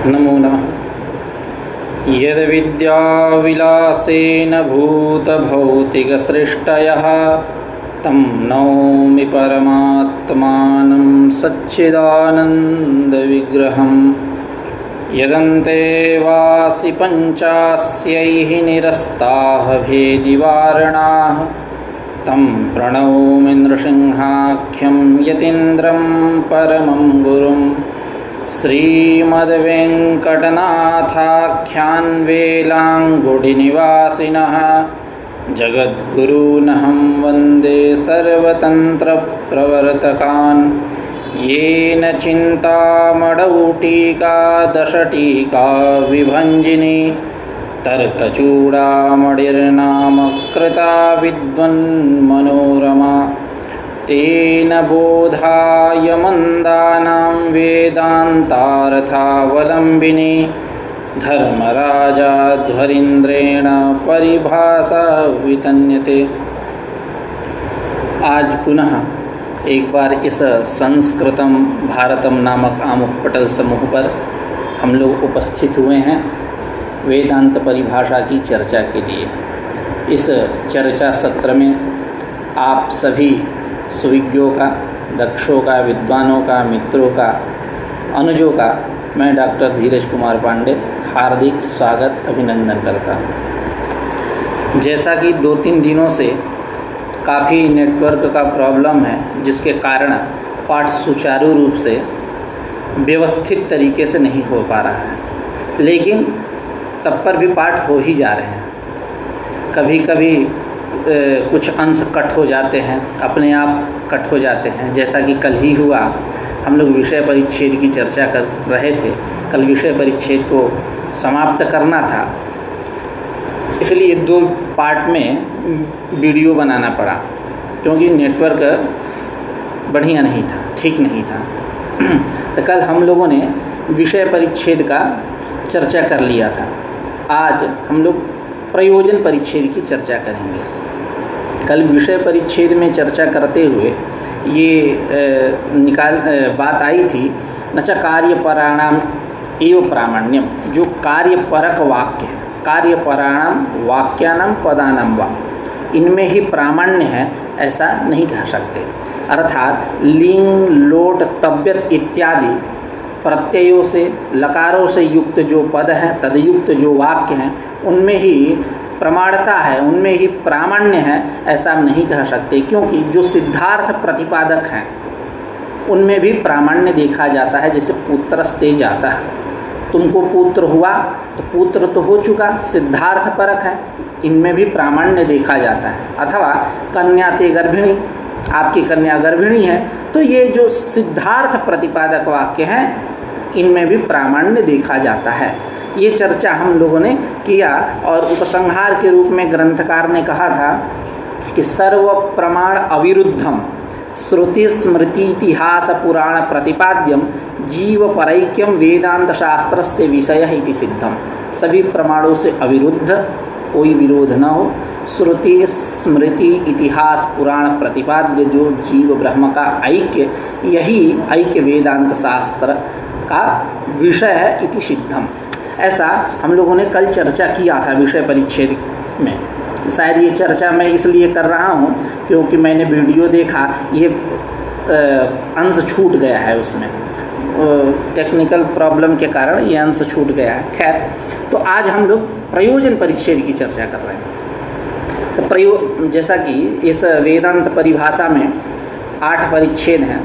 नमो नमः। यद्विद्याविलासेन भूतभौतिकसृष्टयः तं नौमि परमात्मानं सच्चिदानन्दविग्रहं। यदन्ते वासि पञ्चास्यैः निरस्ताः भेदिवारणाः तं प्रणौमि नृसिंहाख्यं यतीन्द्रं परमं गुरुं। श्रीमद्वेङ्कटनाथाख्यान् वेलाङ्गुडिनिवासिनः जगद्गुरूनहं वन्दे सर्वतन्त्रप्रवर्तकान्। येन चिन्तामणौटीका दशटीका विभञ्जिनी तर्कचूडामणिर्नाम कृता विद्वन्मनोरमा। तेन बोधाय मन्दानां वेदान्तार्थावलम्बिनी धर्मराजाध्वरीन्द्रेण परिभाषा वितन्यते। आज पुनः एक बार इस संस्कृतम भारतम नामक आमुख पटल समूह पर हम लोग उपस्थित हुए हैं वेदांत परिभाषा की चर्चा के लिए। इस चर्चा सत्र में आप सभी सुविज्ञों का, दक्षों का, विद्वानों का, मित्रों का, अनुजों का मैं डॉक्टर धीरज कुमार पांडे हार्दिक स्वागत अभिनंदन करता हूँ। जैसा कि 2-3 दिनों से काफ़ी नेटवर्क का प्रॉब्लम है, जिसके कारण पाठ सुचारू रूप से व्यवस्थित तरीके से नहीं हो पा रहा है, लेकिन तब पर भी पाठ हो ही जा रहे हैं। कभी कभी कुछ अंश कट हो जाते हैं, अपने आप कट हो जाते हैं। जैसा कि कल ही हुआ, हम लोग विषय परिच्छेद की चर्चा कर रहे थे। कल विषय परिच्छेद को समाप्त करना था, इसलिए 2 पार्ट में वीडियो बनाना पड़ा, क्योंकि नेटवर्क बढ़िया नहीं था, ठीक नहीं था। तो कल हम लोगों ने विषय परिच्छेद का चर्चा कर लिया था। आज हम लोग प्रयोजन परिच्छेद की चर्चा करेंगे। कल विषय परिच्छेद में चर्चा करते हुए ये बात आई थी, न च कार्यपराणाम एव प्रामाण्यम। जो कार्यपरक वाक्य है, कार्यपराणाम वाक्यानाम पदानाम वा, इनमें ही प्रामाण्य है ऐसा नहीं कह सकते। अर्थात लिंग, लोट, तव्यत इत्यादि प्रत्ययों से, लकारों से युक्त जो पद हैं, तदयुक्त जो वाक्य हैं, उनमें ही प्रमाणता है, उनमें ही प्रामाण्य है ऐसा हम नहीं कह सकते। क्योंकि जो सिद्धार्थ प्रतिपादक हैं उनमें भी प्रामाण्य देखा जाता है। जैसे पुत्रस्ते जाता है, तुमको पुत्र हुआ तो पुत्र तो हो चुका, सिद्धार्थ परक है, इनमें भी प्रामाण्य देखा जाता है। अथवा कन्या ते गर्भिणी, आपकी कन्या गर्भिणी है, तो ये जो सिद्धार्थ प्रतिपादक वाक्य हैं इनमें भी प्रामाण्य देखा जाता है। ये चर्चा हम लोगों ने किया, और उपसंहार के रूप में ग्रंथकार ने कहा था कि सर्व प्रमाण अविरुद्धम श्रुति स्मृति इतिहास पुराण प्रतिपाद्यम जीव परैक्यम वेदांत शास्त्र से विषय इति सिद्धम। सभी प्रमाणों से अविरुद्ध, कोई विरोध न हो, श्रुति स्मृति इतिहास पुराण प्रतिपाद्य जो जीव ब्रह्म का ऐक्य, यही ऐक्य वेदांत शास्त्र का विषय है इति सिद्धम। ऐसा हम लोगों ने कल चर्चा किया था विषय परिच्छेद में। शायद ये चर्चा मैं इसलिए कर रहा हूँ क्योंकि मैंने वीडियो देखा, ये अंश छूट गया है, उसमें टेक्निकल प्रॉब्लम के कारण ये अंश छूट गया है। खैर, तो आज हम लोग प्रयोजन परिच्छेद की चर्चा कर रहे हैं। तो जैसा कि इस वेदांत परिभाषा में 8 परिच्छेद हैं,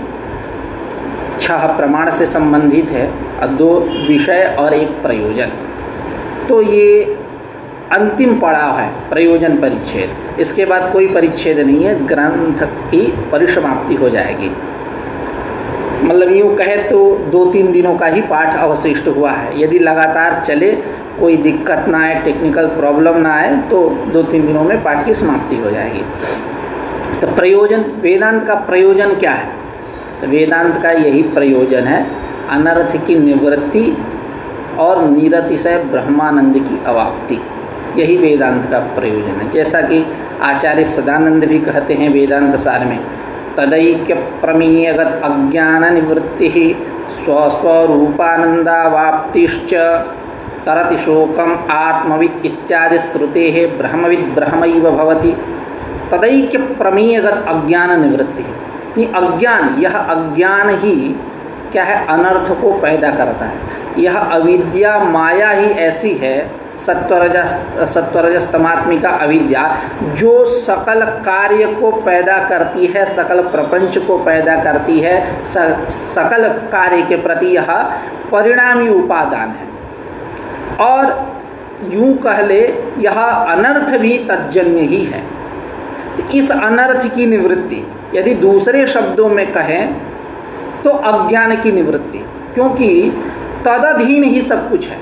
6 प्रमाण से संबंधित है और 2 विषय और 1 प्रयोजन। तो ये अंतिम पड़ाव है प्रयोजन परिच्छेद। इसके बाद कोई परिच्छेद नहीं है, ग्रंथ की परिसमाप्ति हो जाएगी। मतलब यूँ कहे तो 2-3 दिनों का ही पाठ अवशिष्ट हुआ है। यदि लगातार चले, कोई दिक्कत ना आए, टेक्निकल प्रॉब्लम ना आए, तो 2-3 दिनों में पाठ की समाप्ति हो जाएगी। तो प्रयोजन, वेदांत का प्रयोजन क्या है? तो वेदांत का यही प्रयोजन है, अनर्थ की निवृत्ति और निरतिशय ब्रह्मानंद की अवाप्ति। यही वेदांत का प्रयोजन है। जैसा कि आचार्य सदानंद भी कहते हैं वेदांत सार में, तदैक्य प्रमेयगत अज्ञान निवृत्ति स्वस्वरूपानंदावाप्तिश्च तरति शोकम आत्मवित् इत्यादि श्रुतेः ब्रह्मविद् ब्रह्मैव भवति तदैक्य प्रमेयगत अज्ञान निवृत्ति है। ये अज्ञान, यह अज्ञान ही क्या है, अनर्थ को पैदा करता है। यह अविद्या माया ही ऐसी है, सत्वरजस तमात्मिका अविद्या, जो सकल कार्य को पैदा करती है, सकल प्रपंच को पैदा करती है, सकल कार्य के प्रति यह परिणामी उपादान है। और यूं कह ले यह अनर्थ भी तज्जन्य ही है। तो इस अनर्थ की निवृत्ति, यदि दूसरे शब्दों में कहें तो अज्ञान की निवृत्ति, क्योंकि तदधीन ही सब कुछ है।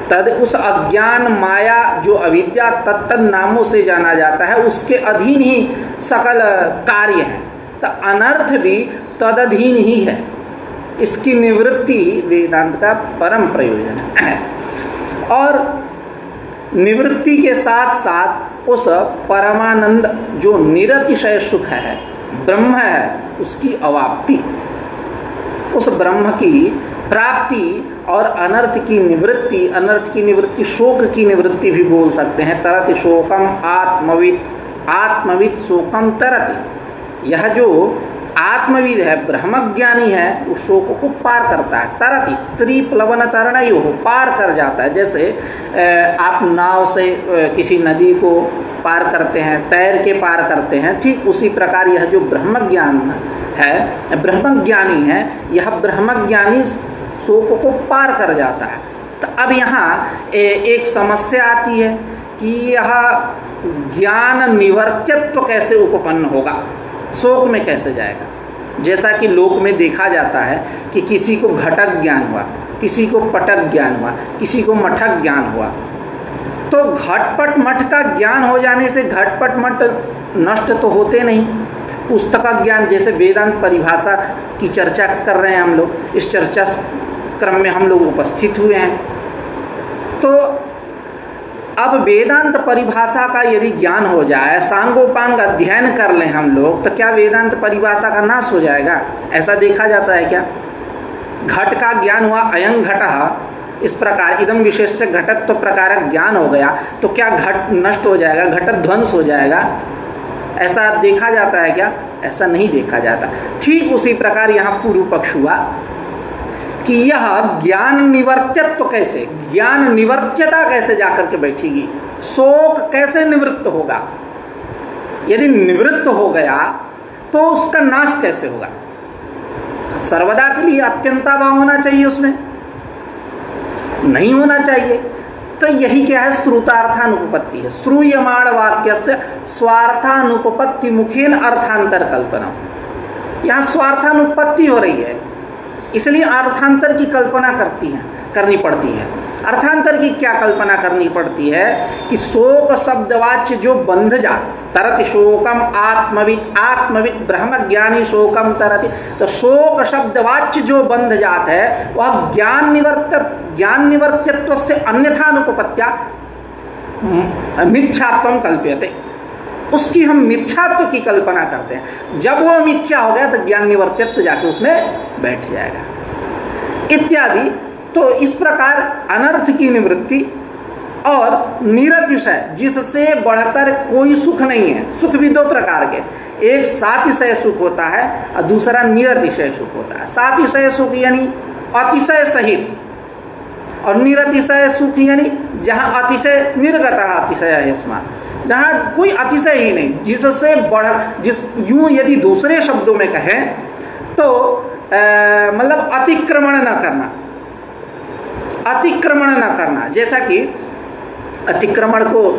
तद उस अज्ञान माया जो अविद्या तत्तद नामों से जाना जाता है, उसके अधीन ही सकल कार्य है। तो अनर्थ भी तदधीन ही है। इसकी निवृत्ति वेदांत का परम प्रयोजन है। और निवृत्ति के साथ साथ उस परमानंद जो निरतिशय सुख है, ब्रह्म है, उसकी अवाप्ति, उस ब्रह्म की प्राप्ति और अनर्थ की निवृत्ति, अनर्थ की निवृत्ति शोक की निवृत्ति भी बोल सकते हैं। तरति शोकम आत्मवित्, आत्मवित् शोकम तरति। यह जो आत्मविद है, ब्रह्मज्ञानी है, वो शोक को पार करता है। तरति त्रिप्लवन तरणयो, पार कर जाता है। जैसे आप नाव से किसी नदी को पार करते हैं, तैर के पार करते हैं, ठीक उसी प्रकार यह जो ब्रह्मज्ञान है, ब्रह्मज्ञानी है, यह ब्रह्मज्ञानी शोक को पार कर जाता है। तो अब यहाँ एक समस्या आती है कि यह ज्ञान निवर्त्यत्व कैसे उपपन्न होगा, शोक में कैसे जाएगा। जैसा कि लोक में देखा जाता है कि किसी को घटक ज्ञान हुआ, किसी को पटक ज्ञान हुआ, किसी को मठक ज्ञान हुआ। तो घटपट मठ का ज्ञान हो जाने से घटपट मठ नष्ट तो होते नहीं। पुस्तक ज्ञान, जैसे वेदांत परिभाषा की चर्चा कर रहे हैं हम लोग, इस चर्चा क्रम में हम लोग उपस्थित हुए हैं। तो अब वेदांत परिभाषा का यदि ज्ञान हो जाए, सांगोपांग अध्ययन कर लें हम लोग, तो क्या वेदांत परिभाषा का नाश हो जाएगा? ऐसा देखा जाता है क्या? घट का ज्ञान हुआ, अयं घटः, इस प्रकार इदम विशेष घटत्व प्रकार ज्ञान हो गया, तो क्या घट नष्ट हो जाएगा, घट ध्वंस हो जाएगा? ऐसा देखा जाता है क्या? ऐसा नहीं देखा जाता। ठीक उसी प्रकार यहाँ पूर्व पक्ष हुआ कि यह ज्ञान निवर्त्यत्व कैसे, ज्ञान निवर्त्यता कैसे जाकर के बैठेगी, शोक कैसे निवृत्त होगा। यदि निवृत्त हो गया तो उसका नाश कैसे होगा? सर्वदा के लिए अत्यंताभाव होना चाहिए, उसमें नहीं होना चाहिए। तो यही क्या है? श्रुतार्थानुपपत्ति है। श्रूयमाण वाक्य से स्वार्थानुपपत्ति मुखेन अर्थांतर कल्पना। यहाँ स्वार्थानुपपत्ति हो रही है, इसलिए अर्थांतर की कल्पना करनी पड़ती है। अर्थांतर की क्या कल्पना करनी पड़ती है कि शोक शब्दवाच्य जो बंध जात, तरति शोकम आत्मवित्, आत्मवित् ब्रह्मज्ञानी शोकम तरति, तो शोक शब्दवाच्य जो बंध जात है वह ज्ञान निवर्त्यत्व से अन्यथानुपपत्या मिथ्यात्वं कल्प्यते, उसकी हम मिथ्यात्व की कल्पना करते हैं। जब वो मिथ्या हो गया तो ज्ञान निवर्त्यत्व जाके उसमें बैठ जाएगा इत्यादि। तो इस प्रकार अनर्थ की निवृत्ति और निरतिशय, जिससे बढ़कर कोई सुख नहीं है। सुख भी दो प्रकार के, एक सातिशय सुख होता है और दूसरा निरतिशय सुख होता है। सातिशय सुख यानी अतिशय सहित, और निरतिशय सुख यानी जहाँ अतिशय निर्गत अतिशय है, इसमें जहाँ कोई अतिशय ही नहीं, जिससे यूं यदि दूसरे शब्दों में कहें तो मतलब अतिक्रमण न करना, अतिक्रमण न करना। जैसा कि अतिक्रमण को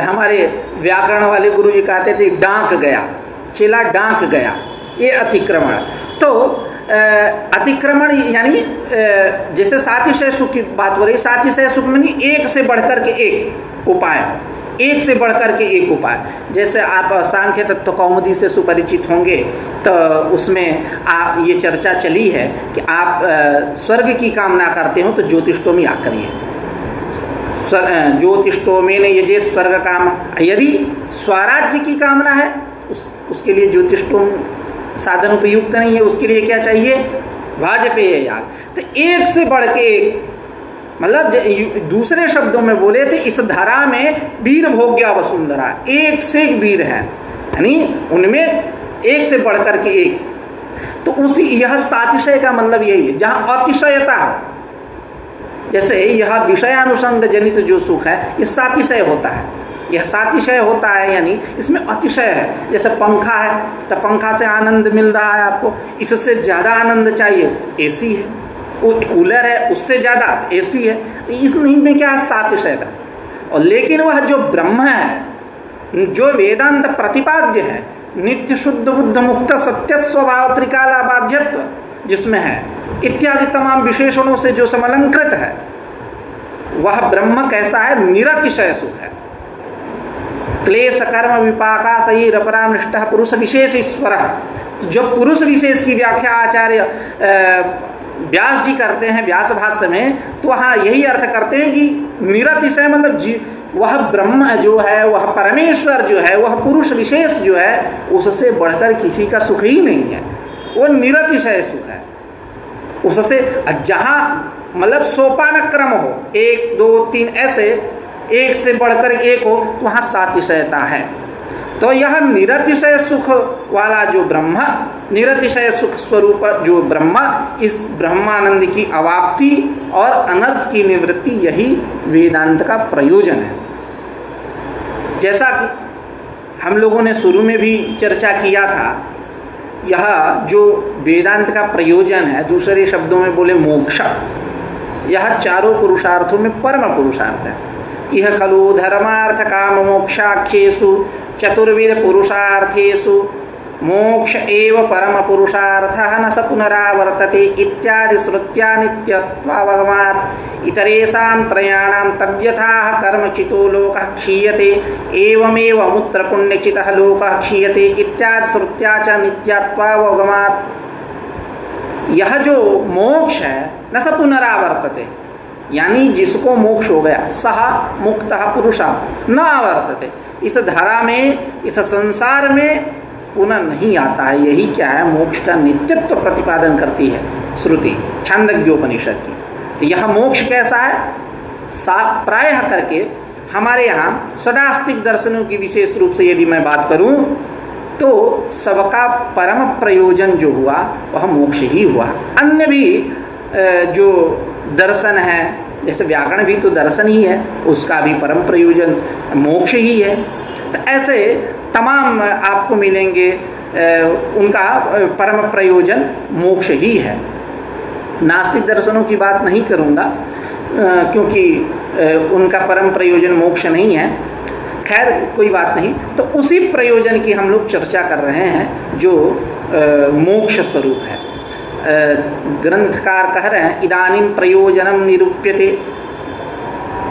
हमारे व्याकरण वाले गुरु जी कहते थे, डांक गया, चेला डांक गया, ये अतिक्रमण। तो अतिक्रमण यानी जैसे सातिशय सुख की बात हो रही, सातिशय सुख में नहीं, एक से बढ़कर के एक उपाय, एक से बढ़कर के एक उपाय। जैसे आप सांख्य तत्व कौमुदी से सुपरिचित होंगे तो उसमें ये चर्चा चली है कि आप स्वर्ग की कामना करते हो तो ज्योतिष्टोमी आ करिए, ज्योतिष्टोमे ने यजेत स्वर्ग काम। यदि स्वराज्य की कामना है उसके लिए ज्योतिष्टोम साधन उपयुक्त नहीं है, उसके लिए क्या चाहिए? वाजपेय याग। तो एक से बढ़ के एक, मतलब दूसरे शब्दों में बोले थे इस धरा में वीर भोग्या वसुंधरा, एक से एक वीर है, यानी उनमें एक से बढ़कर के एक। तो उसी यह सातिशय का मतलब यही है, जहां अतिशयता, जैसे यह विषयानुसंग जनित जो सुख है ये सातिशय होता है, यह सातिशय होता है, यानी इसमें अतिशय है। जैसे पंखा है तो पंखा से आनंद मिल रहा है आपको, इससे ज़्यादा आनंद चाहिए एसी है, वो कूलर है उससे ज़्यादा एसी है, तो इस नहीं में क्या है सातिशय था। और लेकिन वह जो ब्रह्म है, जो वेदांत प्रतिपाद्य है, नित्य शुद्ध बुद्ध मुक्त सत्य स्वभाव त्रिकाला बाध्यत्व जिसमें है इत्यादि तमाम विशेषणों से जो समलंकृत है, वह ब्रह्म कैसा है? निरतिशय सुख है। क्लेश कर्म विपाका सही रपरामृष्ट पुरुष विशेष ईश्वर। जो पुरुष विशेष की व्याख्या आचार्य व्यास जी करते हैं व्यास भाष्य में, तो वहाँ यही अर्थ करते हैं कि निरतिशय मतलब वह ब्रह्म जो है, वह परमेश्वर जो है, वह पुरुष विशेष जो है, उससे बढ़कर किसी का सुख ही नहीं है, वो निरतिशय सुख है। उससे जहाँ मतलब सोपान क्रम हो, 1 2 3 ऐसे, एक से बढ़कर एक हो, तो वहाँ सातिशयता है। तो यह निरतिशय सुख वाला जो ब्रह्म, निरतिशय सुख स्वरूप जो ब्रह्म, इस ब्रह्मानंद की अवाप्ति और अनर्थ की निवृत्ति, यही वेदांत का प्रयोजन है। जैसा कि हम लोगों ने शुरू में भी चर्चा किया था, यह जो वेदांत का प्रयोजन है, दूसरे शब्दों में बोले मोक्ष, यह चारों पुरुषार्थों में परम पुरुषार्थ है। यह खलु धर्मार्थ काम मोक्षाख्येषु चतुर्विध पुरुषार्थेषु मोक्ष एव परम पुरुषार्थः न स पुनरावर्तते इत्यादि श्रुत्या नित्यत्वावगमात् इतरेषां त्रयाणां तद्यथाः कर्मचितो लोकः क्षीयते एवमेव मूत्रपुण्यचितः लोकः क्षीयते इत्यादि श्रुत्या च नित्यत्वावगमात्। यह जो मोक्ष है न स पुनरावर्तते, यानी जिसको मोक्ष हो गया, सह मुक्तः पुरुषः न आवर्तते, इस धारा में, इस संसार में पुनः नहीं आता है। यही क्या है? मोक्ष का नित्यत्व प्रतिपादन करती है श्रुति छांदोग्योपनिषद की। तो यह मोक्ष कैसा है? प्रायः करके हमारे यहाँ षडास्तिक दर्शनों की विशेष रूप से यदि मैं बात करूँ तो सबका परम प्रयोजन जो हुआ वह मोक्ष ही हुआ। अन्य भी जो दर्शन है, जैसे व्याकरण भी तो दर्शन ही है, उसका भी परम प्रयोजन मोक्ष ही है। तो ऐसे तमाम आपको मिलेंगे, उनका परम प्रयोजन मोक्ष ही है। नास्तिक दर्शनों की बात नहीं करूँगा क्योंकि उनका परम प्रयोजन मोक्ष नहीं है। खैर कोई बात नहीं। तो उसी प्रयोजन की हम लोग चर्चा कर रहे हैं जो मोक्ष स्वरूप है। ग्रंथकार कह रहे हैं इदानीं प्रयोजनम निरूप्यते,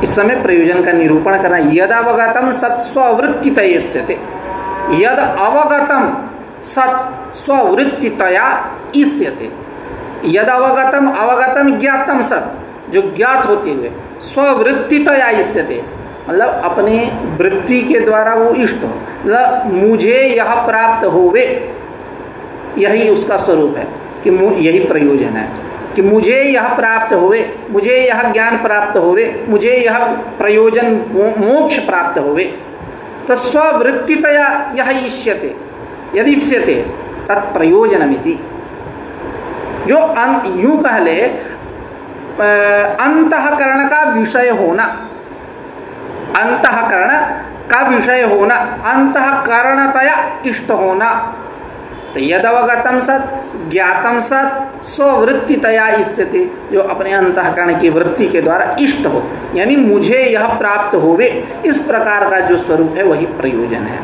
इस समय प्रयोजन का निरूपण करना। यद अवगतम सत्स्ववृत्तितयस्यते, यद अवगतम सत् स्ववृत्तितया इष्यते। यद अवगतम, अवगतम ज्ञातम सत्, जो ज्ञात होते हुए, स्ववृत्तितया इष्यते मतलब अपने वृत्ति के द्वारा वो इष्ट हो, मतलब मुझे यह प्राप्त होवे, यही उसका स्वरूप है कि यही प्रयोजन है कि मुझे यह प्राप्त होवे, मुझे यह ज्ञान प्राप्त होवे, मुझे यह प्रयोजन मोक्ष प्राप्त होवे। तो स्ववृत्तितया यह इष्यते, यदि इष्यते तत्प्रयोजनमिति। जो यूं कह ले अंतःकरण का विषय होना, अंतःकरण का विषय होना, अंतःकरणतया इष्ट होना। तो यद अवगतम सत, ज्ञातम सत, स्ववृत्तितया इष्यते, जो अपने अंतःकरण की वृत्ति के द्वारा इष्ट हो, यानी मुझे यह प्राप्त होवे, इस प्रकार का जो स्वरूप है वही प्रयोजन है।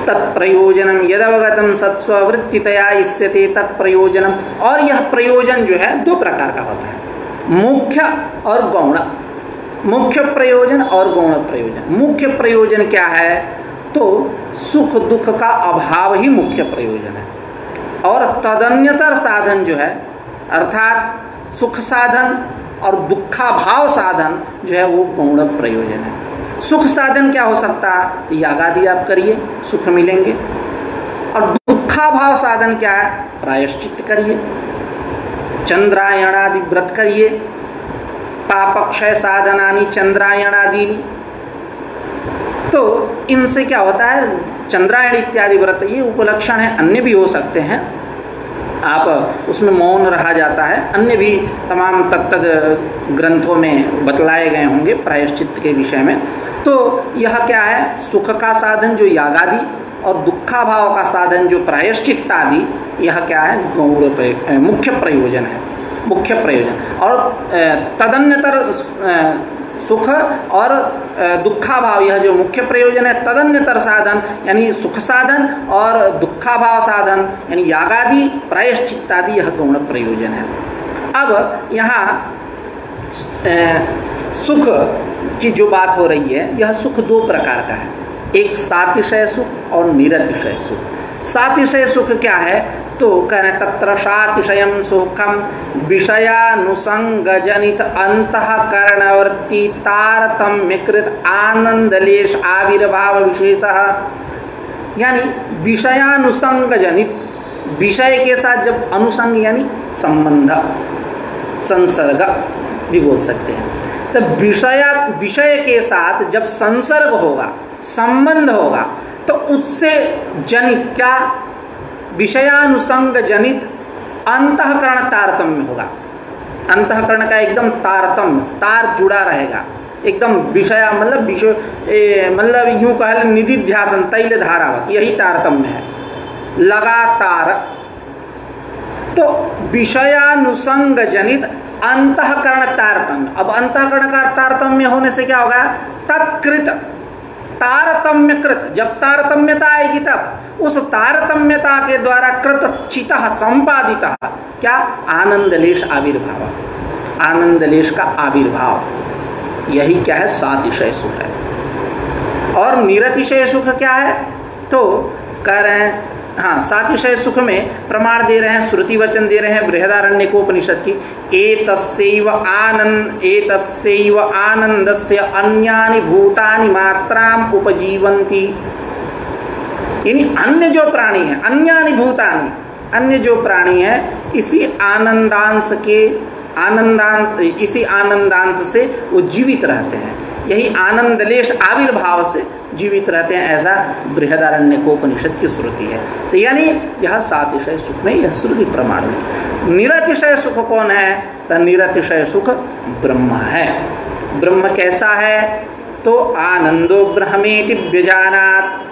तत्प्रयोजनम यद अवगतम सत स्ववृत्तितया इष्यते तत्प्रयोजनम। और यह प्रयोजन जो है दो प्रकार का होता है, मुख्य और गौण। मुख्य प्रयोजन और गौण प्रयोजन। मुख्य प्रयोजन क्या है? तो सुख दुख का अभाव ही मुख्य प्रयोजन है, और तदन्यतर साधन जो है, अर्थात सुख साधन और दुखाभाव साधन जो है वो गौण प्रयोजन है। सुख साधन क्या हो सकता है? तो याग आदि आप करिए, सुख मिलेंगे। और दुखाभाव साधन क्या है? प्रायश्चित करिए, चंद्रायणादि व्रत करिए, पापक्षय साधनानि चंद्रायणादीनि। तो इनसे क्या होता है, चंद्रायण इत्यादि व्रत ये उपलक्षण है, अन्य भी हो सकते हैं, आप उसमें मौन रहा जाता है, अन्य भी तमाम तत्त ग्रंथों में बतलाए गए होंगे प्रायश्चित के विषय में। तो यह क्या है, सुख का साधन जो यागादि और दुखाभाव का साधन जो प्रायश्चित आदि, यह क्या है, गौण मुख्य प्रयोजन है, मुख्य प्रयोजन। और तदन्यतर सुख और दुखाभाव, यह जो मुख्य प्रयोजन है, तदन्यतर साधन यानी सुख साधन और दुखाभाव साधन यानी यागादि प्रायश्चित आदि, यह गौण प्रयोजन है। अब यहाँ सुख की जो बात हो रही है, यह सुख दो प्रकार का है, एक सातिशय सुख और निरतिशय सुख। सातिशय सुख क्या है, तो कह रहे तत्र सातिशयं सुखम विषयानुसंगजनित अंतःकरणवर्ती तारतम्यकृत आनंदलेश आविर्भाव विशेषः, यानी विषयानुसंगजनित, विषय के साथ जब अनुसंग यानी संबंध, संसर्ग भी बोल सकते हैं। तो विषय के साथ जब संसर्ग होगा, संबंध होगा, तो उससे जनित क्या, विषयानुसंग जनित अंतःकरण तारतम्य होगा। अंतःकरण का एकदम तारतम्य, तार जुड़ा रहेगा एकदम, विषय मतलब विषय मतलब यूं कह निधिध्यासन तैल धारावत, यही तारतम्य है, लगातार। तो विषयानुसंग जनित अंतःकरण तारतम्य। अब अंतःकरण का तारतम्य होने से क्या होगा, तत्कृत तारतम्यकृत, जब तारतम्यता आएगी तब उस तारतम्यता के द्वारा कृत चितः संपादित क्या, आनंदलेश आविर्भाव, आनंदलेश का आविर्भाव, यही क्या है, सातिशय सुख है। और निरतिशय सुख क्या है, तो कह रहे हैं, हाँ, सातिशय सुख में प्रमाण दे रहे हैं, श्रुति वचन दे रहे हैं बृहदारण्यकोपनिषद की, एतस्यैव आनंदस्य अन्यानि भूतानि मात्राम उपजीवन्ति। यानी अन्य जो प्राणी है, अन्यानि भूतानि, अन्य जो प्राणी है, इसी आनंदांश से वो जीवित रहते हैं, यही आनंदलेश आविर्भाव से जीवित रहते हैं, ऐसा बृहदारण्यकोपनिषद की श्रुति है। तो यानी यह सातिशय सुख में यह श्रुति प्रमाण है। निरतिशय सुख कौन है, तो निरतिशय सुख ब्रह्म है। ब्रह्म कैसा है, तो आनंदो ब्रह्मेति व्यजानात्,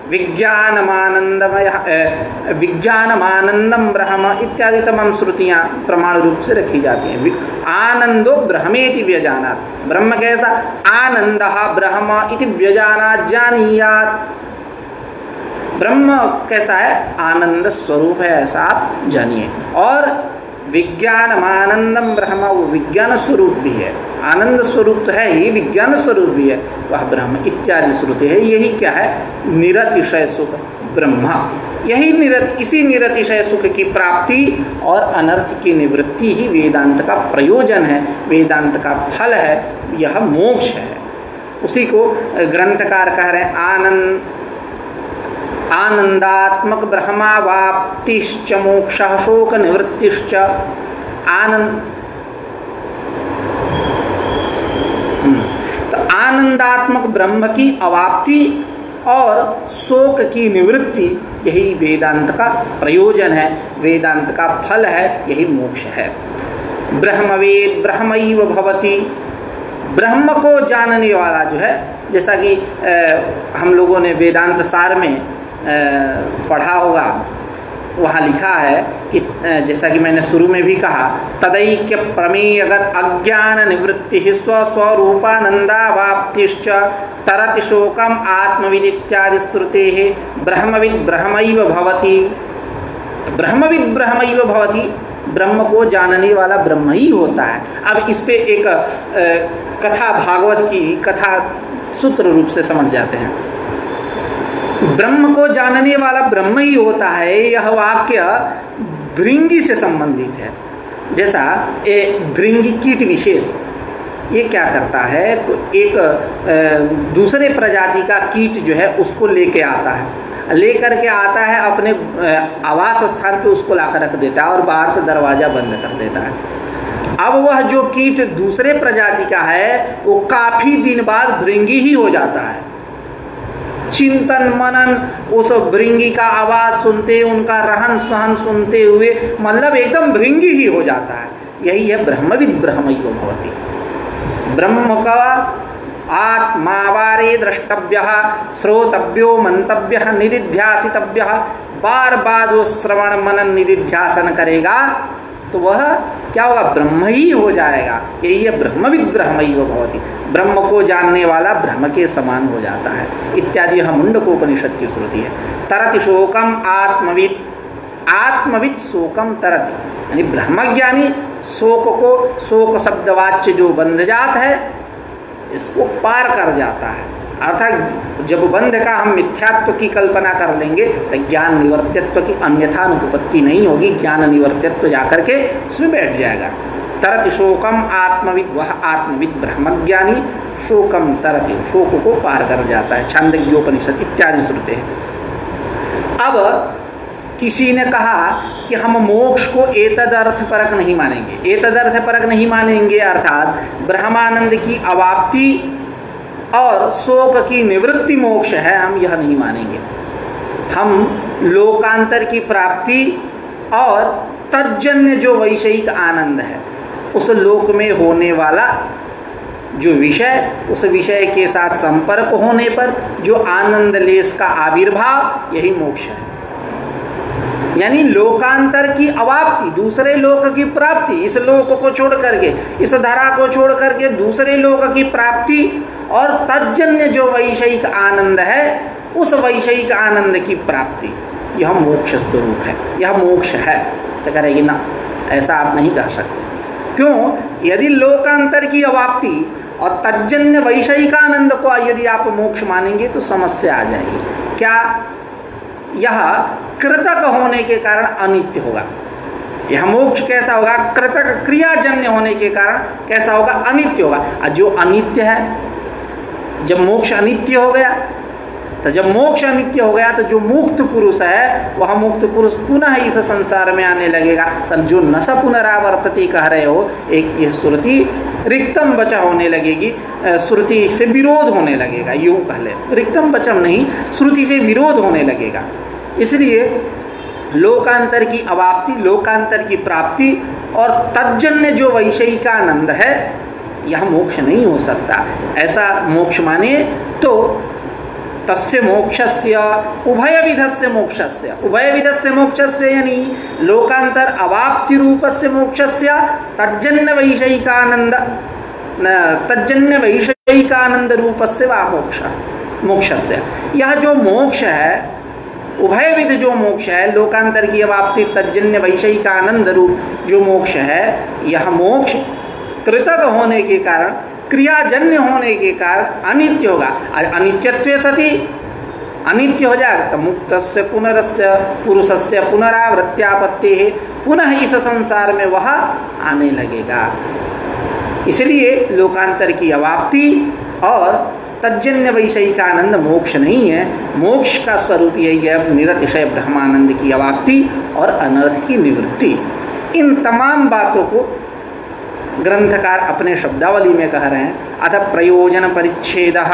विज्ञानमानंदम ब्रह्म इत्यादि तमाम श्रुतियाँ प्रमाण रूप से रखी जाती हैं। आनंदो ब्रह्मेति व्यजानात्, ब्रह्म कैसा, आनंदः ब्रह्म इति व्यजानात् जानीयात्, ब्रह्म कैसा है, आनंद स्वरूप है, ऐसा आप जानिए। और विज्ञानमानंदम ब्रह्म, वो विज्ञान स्वरूप भी है, आनंद स्वरूप तो है ही, विज्ञान स्वरूप भी है वह ब्रह्म इत्यादि श्रुति है। यही क्या है, निरतिशय सुख ब्रह्म। यही इसी निरतिशय सुख की प्राप्ति और अनर्थ की निवृत्ति ही वेदांत का प्रयोजन है, वेदांत का फल है, यह मोक्ष है। उसी को ग्रंथकार कह रहे हैं, आनंदात्मक ब्रह्मावाप्तिश्च मोक्षः शोक निवृत्तिश्च। तो आनंदात्मक ब्रह्म की अवाप्ति और शोक की निवृत्ति, यही वेदांत का प्रयोजन है, वेदांत का फल है, यही मोक्ष है। ब्रह्मवेद ब्रह्मैव भवति, ब्रह्म को जानने वाला जो है, जैसा कि हम लोगों ने वेदांत सार में पढ़ा होगा, वहाँ लिखा है कि जैसा कि मैंने शुरू में भी कहा, तदैक्य प्रमेयगत अज्ञान निवृत्ति स्वस्वरूपानंदावाप्तिश्च तरति शोकम आत्मविद इत्यादि श्रुतेः ब्रह्मविद ब्रह्मैव भवति। ब्रह्मविद ब्रह्मैव भवति, ब्रह्म को जानने वाला ब्रह्म ही होता है। अब इस पे एक कथा, भागवत की कथा सूत्र रूप से समझ जाते हैं। ब्रह्म को जानने वाला ब्रह्म ही होता है, यह वाक्य भृंगी से संबंधित है। जैसा भृंगी कीट विशेष, ये क्या करता है, एक दूसरे प्रजाति का कीट जो है उसको लेके आता है, लेकर के आता है अपने आवास स्थान पे, उसको लाकर रख देता है और बाहर से दरवाजा बंद कर देता है। अब वह जो कीट दूसरे प्रजाति का है वो काफी दिन बाद भृंगी ही हो जाता है। चिंतन मनन उस भृंगी का आवाज सुनते, उनका रहन सहन सुनते हुए मतलब एकदम भृंगी ही हो जाता है। यही है ब्रह्मविद ब्रह्मैव भवति। ब्रह्म का आत्मावारे द्रष्टव्य, श्रोतव्यो मंतव्य, निदिध्यासितव्य। बार बार वो श्रवण मनन निदिध्यासन करेगा तो वह क्या होगा, ब्रह्म ही हो जाएगा। यही है ब्रह्मविद ब्रह्मैव भवति। ब्रह्म को जानने वाला ब्रह्म के समान हो जाता है इत्यादि यह मुंडकोपनिषद की श्रुति है। तरति शोकम आत्मविद, आत्मविद शोकम तरति, यानी ब्रह्मज्ञानी शोक को, शोक शब्दवाच्य जो बंधजात है इसको पार कर जाता है। अर्थात जब बंध का हम मिथ्यात्व की कल्पना कर लेंगे तो ज्ञान निवर्त्यत्व की अन्यथा अनुपपत्ति नहीं होगी, ज्ञान निवर्त्यत्व जाकर के उसमें बैठ जाएगा। तरति शोकम आत्मविद, वह आत्मविद ब्रह्मज्ञानी शोकम तरति, शोक को पार कर जाता है। छांदोग्योपनिषद इत्यादि श्रुते हैं। अब किसी ने कहा कि हम मोक्ष को एतद अर्थ परक नहीं मानेंगे। एतद अर्थ परक नहीं मानेंगे अर्थात ब्रह्मानंद की अवाप्ति और शोक की निवृत्ति मोक्ष है, हम यह नहीं मानेंगे। हम लोकांतर की प्राप्ति और तज्जन्य जो वैषयिक आनंद है, उस लोक में होने वाला जो विषय, उस विषय के साथ संपर्क होने पर जो आनंद लेस का आविर्भाव, यही मोक्ष है। यानी लोकांतर की अवाप्ति, दूसरे लोक की प्राप्ति, इस लोक को छोड़ करके, इस धरा को छोड़ करके दूसरे लोक की प्राप्ति और तज्जन्य जो वैषयिक आनंद है, उस वैषयिक आनंद की प्राप्ति, यह मोक्ष स्वरूप है, यह मोक्ष है। तो करेगी ना, ऐसा आप नहीं कर सकते। क्यों? यदि लोकांतर की अवाप्ति और तज्जन्य वैषयिक आनंद को यदि आप मोक्ष मानेंगे तो समस्या आ जाएगी। क्या? यह कृतक होने के कारण अनित्य होगा। यह मोक्ष कैसा होगा? कृतक क्रियाजन्य होने के कारण कैसा होगा? अनित्य होगा। और जो अनित्य है, जब मोक्ष अनित्य हो गया, तो जब मोक्ष अनित्य हो गया तो जो मुक्त पुरुष है वह मुक्त पुरुष पुनः इस संसार में आने लगेगा। तब जो नस पुनरावर्तती कह रहे हो, एक यह श्रुति रिक्तम बचा होने लगेगी, श्रुति से विरोध होने लगेगा। यूं कह ले, रिक्तम बचम नहीं, श्रुति से विरोध होने लगेगा। इसलिए लोकांतर की अवाप्ति, लोकांतर की प्राप्ति और तज्जन्य जो वैषयिक आनंद है, यह मोक्ष नहीं हो सकता। ऐसा मोक्ष माने तो तस्य मोक्षस्य उभयविधस्य मोक्षस्य, उभयविधस्य मोक्षस्य यानी लोकांतर अवाप्ति रूपस्य मोक्षस्य तज्जन्य वैषयिकानंद, तज्जन्य वैषयिकानंद रूपस्य वा मोक्ष, मोक्षस्य। यह जो मोक्ष है, उभयविध जो मोक्ष है, लोकांतर की अवाप्ति तज्जन्य वैषयिकानंद रूप जो मोक्ष है, यह मोक्ष कृतक होने के कारण, क्रियाजन्य होने के कारण अनित्य होगा। अनित्यत्वे सति अनित्य हो जाएगा तो मुक्तस्य पुनरस्य पुरुषस्य पुनरावृत्त्यापत्ति है, पुनः इस संसार में वह आने लगेगा। इसलिए लोकांतर की अवाप्ति और तज्जन्य वैषयिकानंद मोक्ष नहीं है। मोक्ष का स्वरूप यही है, निरतिशय ब्रह्मानंद की अवाप्ति और अनर्थ की निवृत्ति। इन तमाम बातों को ग्रंथकार अपने शब्दावली में कह रहे हैं। अथ प्रयोजन परिच्छेदः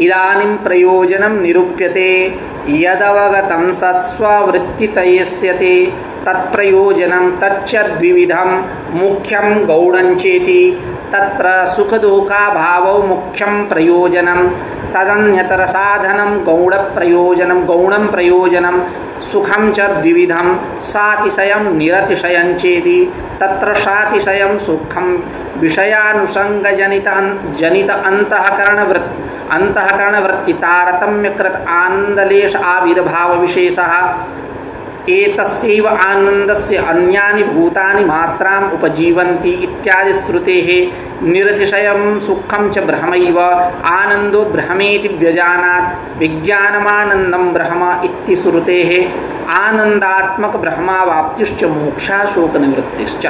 इदानीं प्रयोजनं निरूप्यते यदवगतं सत्स्ववृत्तितयस्यते तत्प्रयोजनं तच्च द्विविधं मुख्यं गौणञ्चेति तत्र सुखदुःखाभावौ मुख्यं प्रयोजनं तदन्यतर साधनं गौणं प्रयोजनं सुखं च द्विविधं सातिशयं निरतिशयं चेति तत्र सातिशयं सुखं विषयानुसंगजनित अंतःकरणवृत्ति तारतम्यकृत आनंदलेश आविर्भाव विशेषः एतस्यैव आनंदस्य अन्यानि भूतानि मात्राम् उपजीवन्ति इत्यादि श्रुतेः निरतिशयं सुखं च ब्रह्मैव आनंदो ब्रह्मेति व्यजानात् विज्ञानमानन्दं ब्रह्म इति श्रुतेः आनंदात्मक ब्रह्मावाप्तिश्च मोक्षः शोक निवृत्तिश्च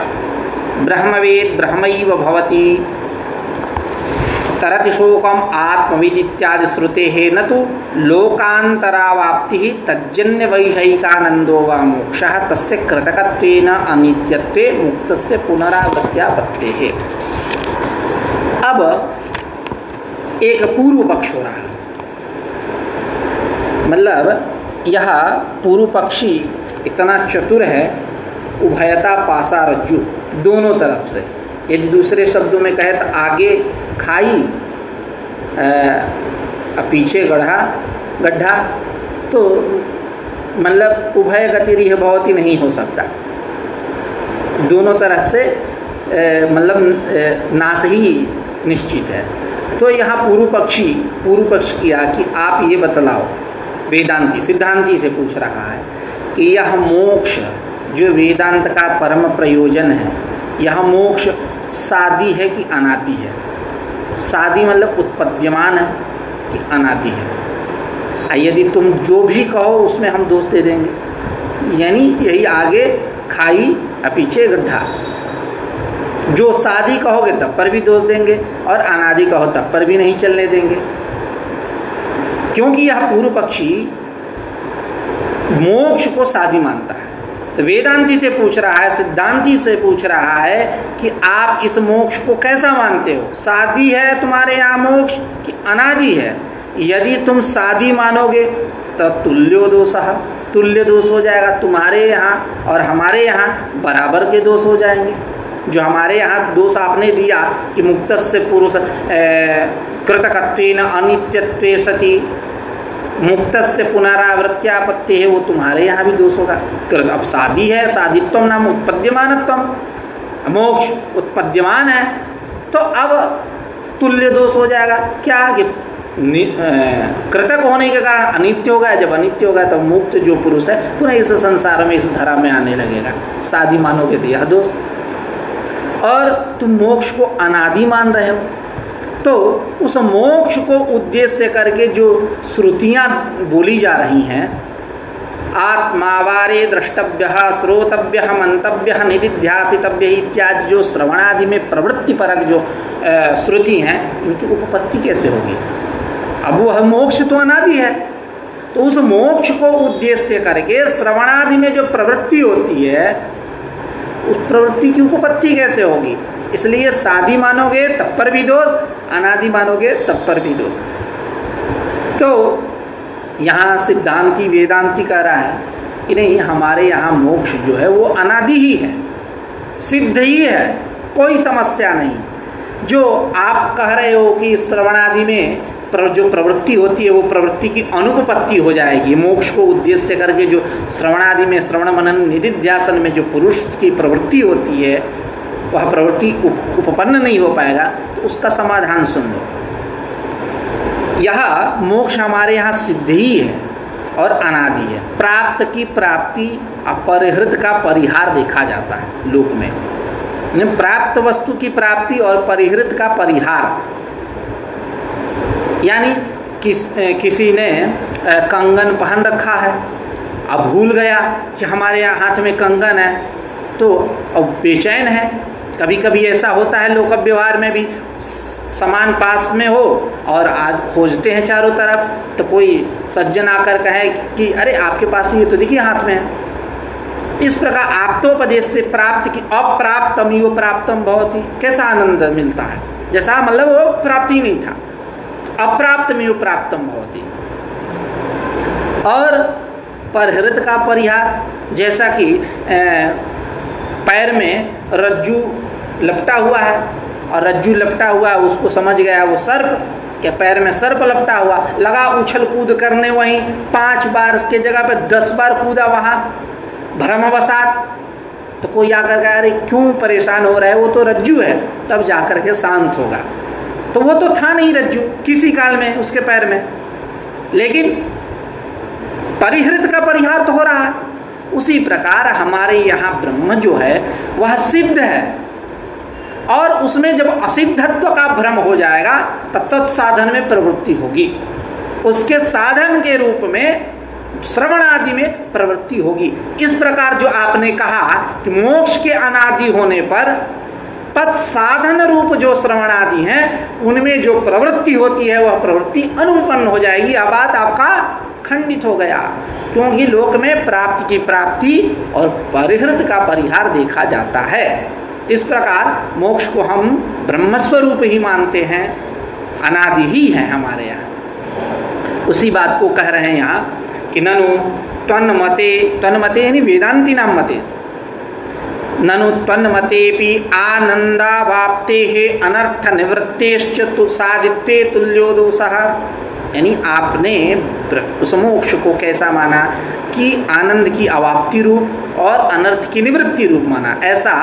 ब्रह्मवेद ब्रह्मैव भवति। तरति शोकम आत्मविद इत्यादि श्रुते है न तो लोकांतरावाप्ति तज्जन्य वैषयिकानंदो वा मोक्षः तस्य कृतकत्वेन अनित्यत्वे मुक्तस्य पुनरावृत्त्यापत्तेः। अब एक पूर्व पक्ष हो रहा, मतलब यह पूर्व पक्षी इतना चतुर है, उभयता पासा रज्जु, दोनों तरफ से। यदि दूसरे शब्दों में कहे तो आगे खाई पीछे गड्ढा, तो मतलब उभय गतिरिह भवति नहीं हो सकता, दोनों तरफ से मतलब नाश ही निश्चित है। तो यहाँ पूर्व पक्ष किया कि आप ये बतलाओ, वेदांती सिद्धांती से पूछ रहा है कि यह मोक्ष जो वेदांत का परम प्रयोजन है, यह मोक्ष सादी है कि अनादि है? सादी मतलब उत्पद्यमान है कि अनादि है? यदि तुम जो भी कहो उसमें हम दोष दे देंगे, यानी यही आगे खाई पीछे गड्ढा, जो सादी कहोगे तब पर भी दोष देंगे और अनादि कहो तब पर भी नहीं चलने देंगे, क्योंकि यह पूर्व पक्षी मोक्ष को सादी मानता है। तो वेदांती से पूछ रहा है, सिद्धांती से पूछ रहा है कि आप इस मोक्ष को कैसा मानते हो? सादी है तुम्हारे यहाँ मोक्ष कि अनादि है? यदि तुम सादी मानोगे तो तुल्यो दोषः, तुल्य दोष हो जाएगा, तुम्हारे यहाँ और हमारे यहाँ बराबर के दोष हो जाएंगे। जो हमारे यहाँ दोष आपने दिया कि मुक्तस्य पुरुष कृतकत्वेन अनित्यत्वे सति मुक्तस्य पुनरावृत्त्यापत्ति है, वो तुम्हारे यहाँ भी दोष होगा। अब सादी है, सादित्वम नाम उत्पद्यमानत्वम, मोक्ष उत्पद्यमान है, तो अब तुल्य दोष हो जाएगा। क्या कि कृतक होने के कारण अनित्य होगा, जब अनित्य होगा तो मुक्त जो पुरुष है पुनः इस संसार में, इस धरा में आने लगेगा। सादी मानोगे तो यह दोष, और तुम मोक्ष को अनादि मान रहे हो, तो उस मोक्ष को उद्देश्य करके जो श्रुतियाँ बोली जा रही हैं, आत्मावारे द्रष्टव्यः श्रोतव्यः मंतव्यः निदिध्यासितव्यः इत्यादि जो श्रवणादि में प्रवृत्ति परक जो श्रुति हैं, इनकी उपपत्ति कैसे होगी? अब वह मोक्ष तो अनादि है, तो उस मोक्ष को उद्देश्य करके श्रवणादि में जो प्रवृत्ति होती है, उस प्रवृत्ति की उपपत्ति कैसे होगी? इसलिए सादी मानोगे तब पर भी दोष, अनादि मानोगे तब पर भी दोष। तो यहाँ सिद्धांती वेदांती कह रहा है कि नहीं, हमारे यहाँ मोक्ष जो है वो अनादि ही है, सिद्ध ही है, कोई समस्या नहीं। जो आप कह रहे हो कि श्रवणादि में जो प्रवृत्ति होती है वो प्रवृत्ति की अनुपपत्ति हो जाएगी, मोक्ष को उद्देश्य करके जो श्रवणादि में श्रवण मनन निदिध्यासन में जो पुरुष की प्रवृत्ति होती है वह प्रवृत्ति उपपन्न नहीं हो पाएगा, तो उसका समाधान सुन लो। यह मोक्ष हमारे यहाँ सिद्ध ही है और अनादि है। प्राप्त की प्राप्ति, अपरिहृत का परिहार देखा जाता है लोक में। प्राप्त वस्तु की प्राप्ति और परिहृत का परिहार, यानी किसी ने कंगन पहन रखा है, अब भूल गया कि हमारे यहाँ हाथ में कंगन है, तो अब बेचैन है। कभी कभी ऐसा होता है लोक व्यवहार में भी, सामान पास में हो और आज खोजते हैं चारों तरफ, तो कोई सज्जन आकर कहे कि अरे आपके पास ये तो देखिए हाथ में है। इस प्रकार आप्तोपदेश से प्राप्त की अप्राप्तम यो प्राप्तम भवति, कैसा आनंद मिलता है, जैसा मतलब वो प्राप्ति नहीं था, अप्राप्तम यो प्राप्तम भवति। और परहृत का परिहार, जैसा कि पैर में रज्जू लपटा हुआ है और रज्जू लपटा हुआ है, उसको समझ गया वो सर्प, क्या पैर में सर्प लपटा हुआ, लगा उछल कूद करने, वहीं 5 बार के जगह पे 10 बार कूदा वहाँ भ्रमवशात, तो कोई आकर कहा अरे क्यों परेशान हो रहा है, वो तो रज्जू है, तब जाकर के शांत होगा। तो वो तो था नहीं रज्जू किसी काल में उसके पैर में, लेकिन परिहृत का परिहार तो हो रहा है। उसी प्रकार हमारे यहाँ ब्रह्म जो है वह सिद्ध है, और उसमें जब असिद्धत्व का भ्रम हो जाएगा तब तत्साधन में प्रवृत्ति होगी, उसके साधन के रूप में श्रवण आदि में प्रवृत्ति होगी। इस प्रकार जो आपने कहा कि मोक्ष के अनादि होने पर तत्साधन रूप जो श्रवण आदि हैं उनमें जो प्रवृत्ति होती है वह प्रवृत्ति अनुपन्न हो जाएगी। यह बात आपका खंडित हो गया, क्योंकि लोक में प्राप्ति की प्राप्ति और परिहृत का परिहार देखा जाता है। इस प्रकार मोक्ष को हम ब्रह्मस्वरूप ही मानते हैं, अनादि ही है हमारे यहाँ। उसी बात को कह रहे हैं यहाँ कि ननु त्वन्मते, त्वन्मते यानी वेदांती नाम मते, ननु त्वन्मतेपि आनंदावाप्तेः अनर्थ निवृत्तेश्च सादित्ये तुल्यो दोषः। यानी आपने उस मोक्ष को कैसा माना कि आनंद की अवाप्ति रूप और अनर्थ की निवृत्ति रूप माना। ऐसा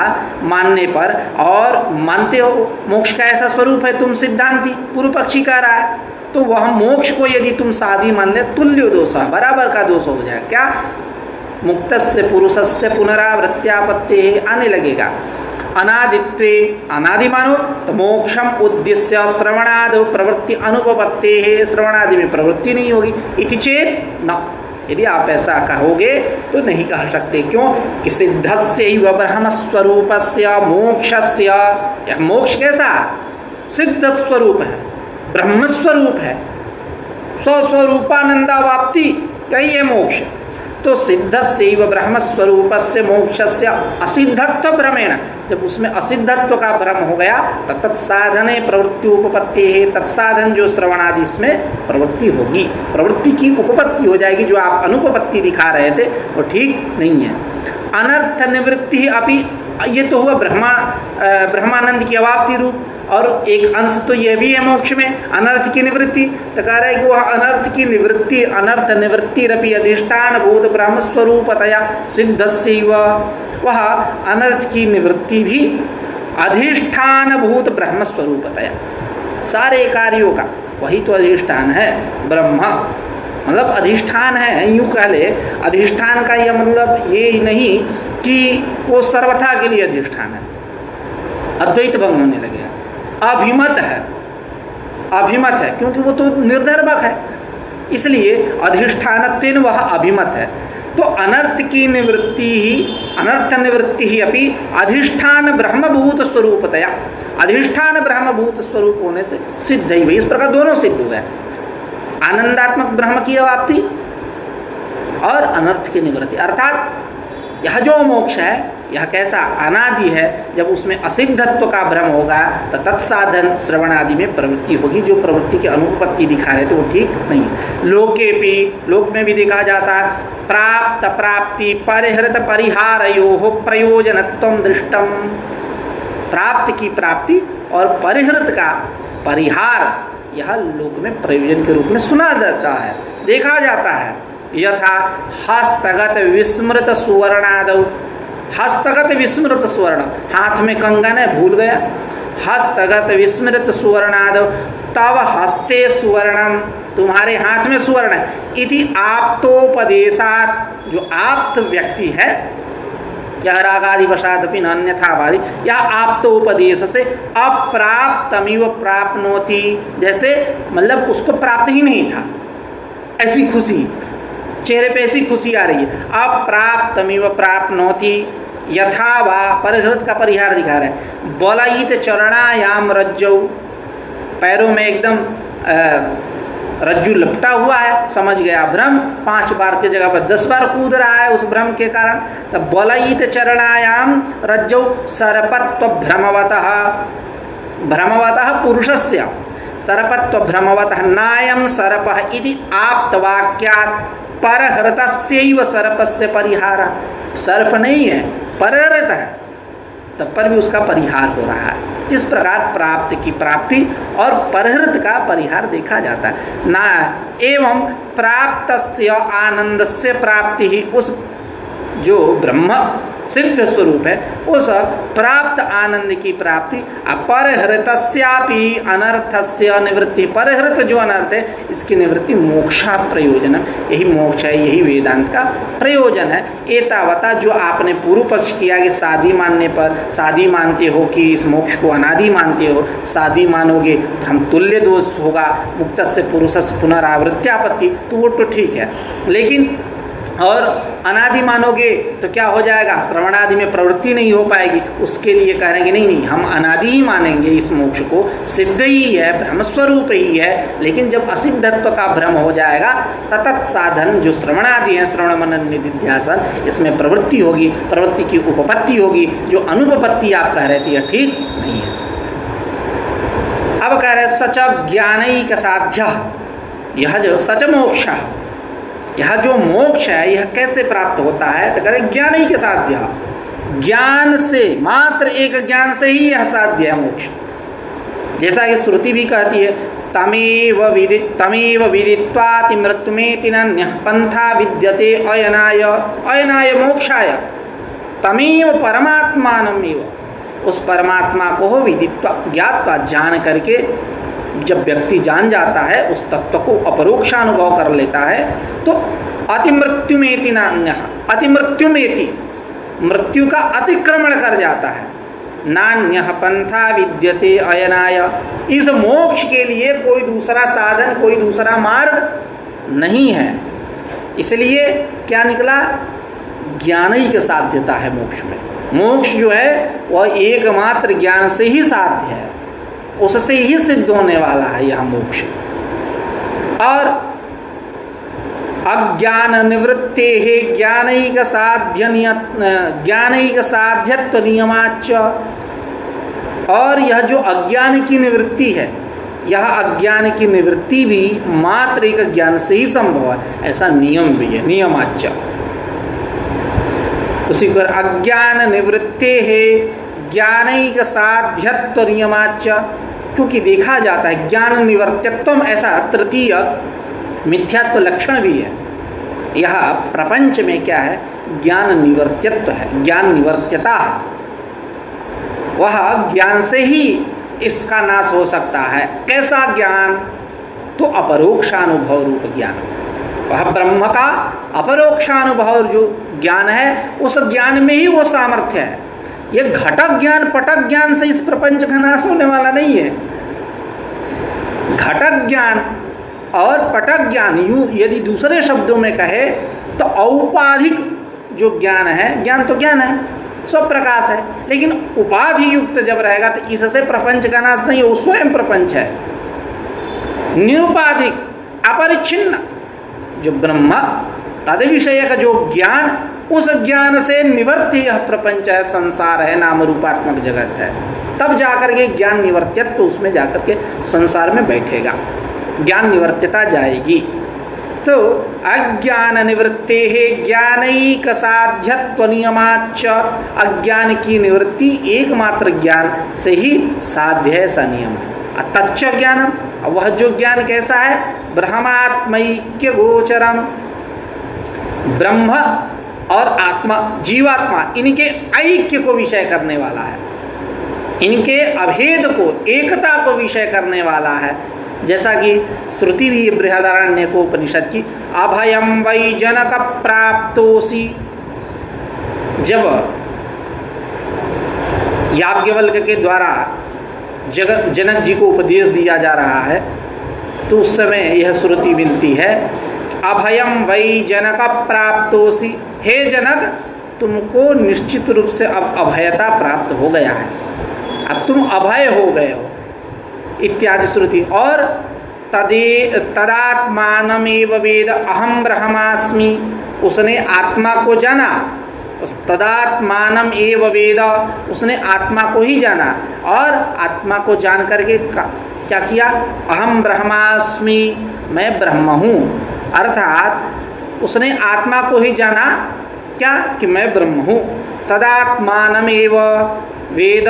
मानने पर और मानते हो मोक्ष का ऐसा स्वरूप है, तुम सिद्धांती पूर्व पक्षी कह रहा है, तो वह मोक्ष को यदि तुम सादी मान ले तुल्यो दोष, बराबर का दोष हो जाए। क्या? मुक्तस्य पुरुषस्य पुनरावृत्त्यापत्ति आने लगेगा। अनादित्वे, अनादि मानो तो मोक्षम उद्देश्य श्रवणादि प्रवृत्ति अनुपपत्ते है, श्रवणादि में प्रवृत्ति नहीं होगी। इति चेत न, यदि आप ऐसा कहोगे तो नहीं कह सकते। क्यों? कि सिद्धस्य ब्रह्मस्वरूपस्य मोक्षस्य, यह मोक्ष कैसा? सिद्ध स्वरूप है, ब्रह्मस्वरूप है, स्वस्वरूपानंदावाप्ति, यही है मोक्ष। तो सिद्धस्यैव ब्रह्मस्वरूपस्य मोक्षस्य असिद्धत्व भ्रमेण, जब उसमें असिद्धत्व का भ्रम हो गया तो तत्साधने प्रवृत्ति उपपत्ति है, तत्साधन जो श्रवणादि इसमें प्रवृत्ति होगी, प्रवृत्ति की उपपत्ति हो जाएगी। जो आप अनुपपत्ति दिखा रहे थे वो ठीक नहीं है। अनर्थ निवृत्ति अपि, ये तो हुआ ब्रह्मानंद की अवाप्ति रूप, और एक अंश तो यह भी है मोक्ष में अनर्थ की निवृत्ति। तो कह रहा है कि वह अनर्थ की निवृत्ति, अनर्थ निवृत्तिरपि अधिष्ठान भूत ब्रह्मस्वरूपतया सिद्धस्यैव, वह अनर्थ की निवृत्ति भी अधिष्ठान भूत ब्रह्मस्वरूपतया, सारे कार्यों का वही तो अधिष्ठान है ब्रह्म, मतलब अधिष्ठान है। यूँ कह ले, अधिष्ठान का यह मतलब ये नहीं कि वो सर्वथा के लिए अधिष्ठान है, अद्वैत भंग होने लगेगा। अभिमत है, अभिमत है क्योंकि वो तो निर्धर्मक है, इसलिए अधिष्ठानत्वेन वह अभिमत है। तो अनर्थ की निवृत्ति ही, अनर्थ निवृत्ति ही अपि अधिष्ठान ब्रह्मभूत स्वरूपतया, अधिष्ठान ब्रह्मभूत स्वरूप होने से सिद्ध ही। इस प्रकार दोनों सिद्ध हो गए, आनंदात्मक ब्रह्म की अवाप्ति और अनर्थ की निवृत्ति। अर्थात यह जो मोक्ष है यह कैसा? अनादि है। जब उसमें असिद्धत्व का भ्रम होगा तो तत्साधन श्रवण आदि में प्रवृत्ति होगी, जो प्रवृत्ति की अनुपपत्ति दिखा रहे थे वो ठीक नहीं है। लोके भी, लोक में भी देखा जाता है, प्राप्त प्राप्ति परिहृत परिहारयोः प्रयोजनत्वं दृष्टम। प्राप्त की प्राप्ति और परिहृत का परिहार यह लोक में प्रयोजन के रूप में सुना जाता है, देखा जाता है। यथा हस्तगत विस्मृत सुवर्णादौ, हस्तगत विस्मृत स्वर्ण, हाथ में कंगन है भूल गया, हस्तगत विस्मृत सुवर्णादौ तव हस्ते सुवर्णम, तुम्हारे हाथ में सुवर्ण है। इति आप्तोपदेशात, जो आप्त व्यक्ति है, यह रागादिवशादपि न अन्यथावादी, यह आप्तोपदेश से अप्राप्तमिव प्राप्नोति, जैसे मतलब उसको प्राप्त ही नहीं था, ऐसी खुशी चेहरे पे ऐसी खुशी आ रही है। अप्राप्तमिव प्राप्नोति यथा वा, परिहृत का परिहार दिखा रहा है। बलयित चरणायाम रज्जौ, पैरों में एकदम रज्जु लपटा हुआ है, समझ गया भ्रम, 5 बार की जगह पर 10 बार कूद रहा है उस भ्रम के कारण। तब बलयित चरणायाम रज्जौ सर्पत्व भ्रमवतः, भ्रमवतः पुरुषस्य सर्पत्व भ्रमवतः नायं सर्पः इति आप्तवाक्यात् परहृतस्यैव सर्पस्य परिहार। सर्प नहीं है, परहृत है, तब पर भी उसका परिहार हो रहा है। इस प्रकार प्राप्त की प्राप्ति और परहृत का परिहार देखा जाता है ना। एवं प्राप्तस्य आनंदस्य प्राप्ति ही, उस जो ब्रह्म सिद्ध स्वरूप है उस प्राप्त आनंद की प्राप्ति, अपरहृतस्यापि अनर्थस्य निवृत्ति, परहृत जो अनर्थ है इसकी निवृत्ति मोक्षा प्रयोजन, यही मोक्ष है, यही वेदांत का प्रयोजन है। एतावता जो आपने पूर्व पक्ष किया कि सादी मानने पर, सादी मानते हो कि इस मोक्ष को अनादि मानते हो, सादी मानोगे तो हम तुल्य दोष होगा, मुक्तस्य पुरुषस्य पुनरावृत्त्यापत्ति, तो वो तो ठीक है। लेकिन और अनादि मानोगे तो क्या हो जाएगा, श्रवणादि में प्रवृत्ति नहीं हो पाएगी। उसके लिए कह रहे हैं कि नहीं नहीं, हम अनादि ही मानेंगे इस मोक्ष को, सिद्ध ही है, ब्रह्मस्वरूप ही है। लेकिन जब असिद्धत्व का भ्रम हो जाएगा, ततत् साधन जो श्रवणादि है, श्रवण मनन निधिध्यासन, इसमें प्रवृत्ति होगी, प्रवृत्ति की उपपत्ति होगी। जो अनुपपत्ति आप कह रहे थे यह ठीक नहीं है। अब कह रहे सच ज्ञानैक साध्य, यह जो सच मोक्ष, यह जो मोक्ष है यह कैसे प्राप्त होता है, तो करें ज्ञान ही के साध्य, ज्ञान से, मात्र एक ज्ञान से ही यह साध्य है मोक्ष। जैसा कि श्रुति भी कहती है, तमेव विदित्वाति मृत्युमेति नन्यः पंथा विद्यते अयनाय अयनाय मोक्षाय तमेव परमात्मानमेव। उस परमात्मा को विदित्वा ज्ञात्वा, जान करके जब व्यक्ति जान जाता है, उस तत्व को अपरोक्षानुभव कर लेता है, तो अतिमृत्युमेति नान्यः, अतिमृत्युमेति, मृत्यु का अतिक्रमण कर जाता है। नान्यः पंथा विद्यते अयनाय, इस मोक्ष के लिए कोई दूसरा साधन, कोई दूसरा मार्ग नहीं है। इसलिए क्या निकला, ज्ञान ही की साध्यता है मोक्ष में। मोक्ष जो है वह एकमात्र ज्ञान से ही साध्य है, उससे ही सिद्ध होने वाला है यह मोक्ष। और अज्ञान निवृत्ते है ज्ञानैक साध्यत्व नियमाच, और यह जो अज्ञान की निवृत्ति है, यह अज्ञान की निवृत्ति भी मात्र एक ज्ञान से ही संभव है, ऐसा नियम भी है, नियमाच। उसी पर अज्ञान निवृत्ते है ज्ञानैक साध्यत्व नियमाच, क्योंकि देखा जाता है ज्ञान निवर्त्यत्व, ऐसा तृतीय मिथ्यात्व लक्षण भी है। यह प्रपंच में क्या है, ज्ञान निवर्त्यत्व है, ज्ञान निवर्त्यता है। वह ज्ञान से ही इसका नाश हो सकता है। कैसा ज्ञान, तो अपरोक्षानुभव रूप ज्ञान। वह ब्रह्म का अपरोक्षानुभव जो ज्ञान है, उस ज्ञान में ही वो सामर्थ्य है। ये घटक ज्ञान, पटक ज्ञान से इस प्रपंच का नाश होने वाला नहीं है। घटक ज्ञान और पटक ज्ञान, यूँ यदि दूसरे शब्दों में कहे तो औपाधिक जो ज्ञान है, ज्ञान तो ज्ञान है, स्वप्रकाश है, लेकिन उपाधि युक्त जब रहेगा तो इससे प्रपंच का नाश नहीं, वो स्वयं प्रपंच है। निरुपाधिक अपरिच्छिन्न जो ब्रह्म तद विषय का जो ज्ञान, उस ज्ञान से निवर्त्य यह प्रपंच है, संसार है, नाम रूपात्मक जगत है। तब जाकर के ज्ञान निवर्त्यत्व, तो उसमें जाकर के संसार में बैठेगा, ज्ञान निवर्त्यता जाएगी। तो अज्ञान निवृत्ते है ज्ञानैक साध्यत्व नियमाच, अज्ञान की निवृत्ति एकमात्र ज्ञान से ही साध्य है, ऐसा नियम है। तच्च ज्ञानम, वह जो ज्ञान कैसा है, ब्रह्मात्मैक्य गोचरम, ब्रह्म और आत्मा, जीवात्मा, इनके ऐक्य को विषय करने वाला है, इनके अभेद को, एकता को विषय करने वाला है। जैसा कि श्रुति भी बृहदारण्यकोपनिषद की, अभयम वै जनक प्राप्तोसि, जब याज्ञवल्क्य के द्वारा जनक जी को उपदेश दिया जा रहा है, तो उस समय यह श्रुति मिलती है, अभयम वै जनक प्राप्तोसि, हे जनक तुमको निश्चित रूप से अब अभयता प्राप्त हो गया है, अब तुम अभय हो गए हो, इत्यादि श्रुति। और तदात्मानमेव वेद अहम ब्रह्मास्मि, उसने आत्मा को जाना, उस तदात्मानम एव वेद, उसने आत्मा को ही जाना, और आत्मा को जान करके क्या किया, अहम ब्रह्मास्मि, मैं ब्रह्म हूँ। अर्थात उसने आत्मा को ही जाना, क्या कि मैं ब्रह्म हूँ। तदात्मानम एव वेद,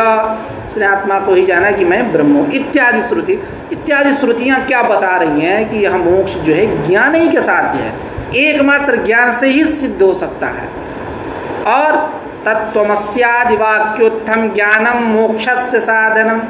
उसने आत्मा को ही जाना कि मैं ब्रह्म हूँ, इत्यादि श्रुति। इत्यादि श्रुतियाँ क्या बता रही हैं कि यह मोक्ष जो है ज्ञान ही के साध्य है, एकमात्र ज्ञान से ही सिद्ध हो सकता है। और तत्त्वमस्यादि वाक्योत्थम ज्ञानम मोक्षस्य साधनम,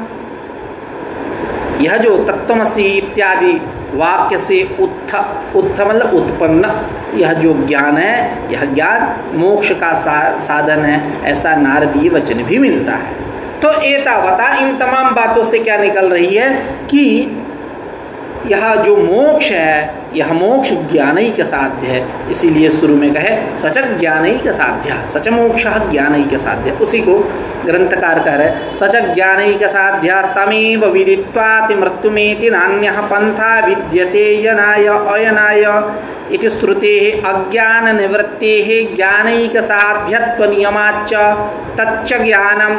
यह जो तत्त्वमसि इत्यादि वाक्य से उत्थ मतलब उत्पन्न यह जो ज्ञान है, यह ज्ञान मोक्ष का साधन है, ऐसा नारदीय वचन भी मिलता है। तो एतावता, इन तमाम बातों से क्या निकल रही है कि यह जो मोक्ष है यह मोक्ष ज्ञानैक साध्य है। इसीलिए शुरू में कहे सच ज्ञानैक साध्य, सच मोक्ष ज्ञानैक साध्य। उसी को ग्रंथकार कह रहे सच ज्ञानैक साध्य तमेव विदित्वाति मृत्युमेति नान्यः पंथा विद्यते यनाय अयनाय इति श्रुतेः अज्ञान निवृत्तेः ज्ञानैक साध्यत्व नियमाच्च तच्च ज्ञानं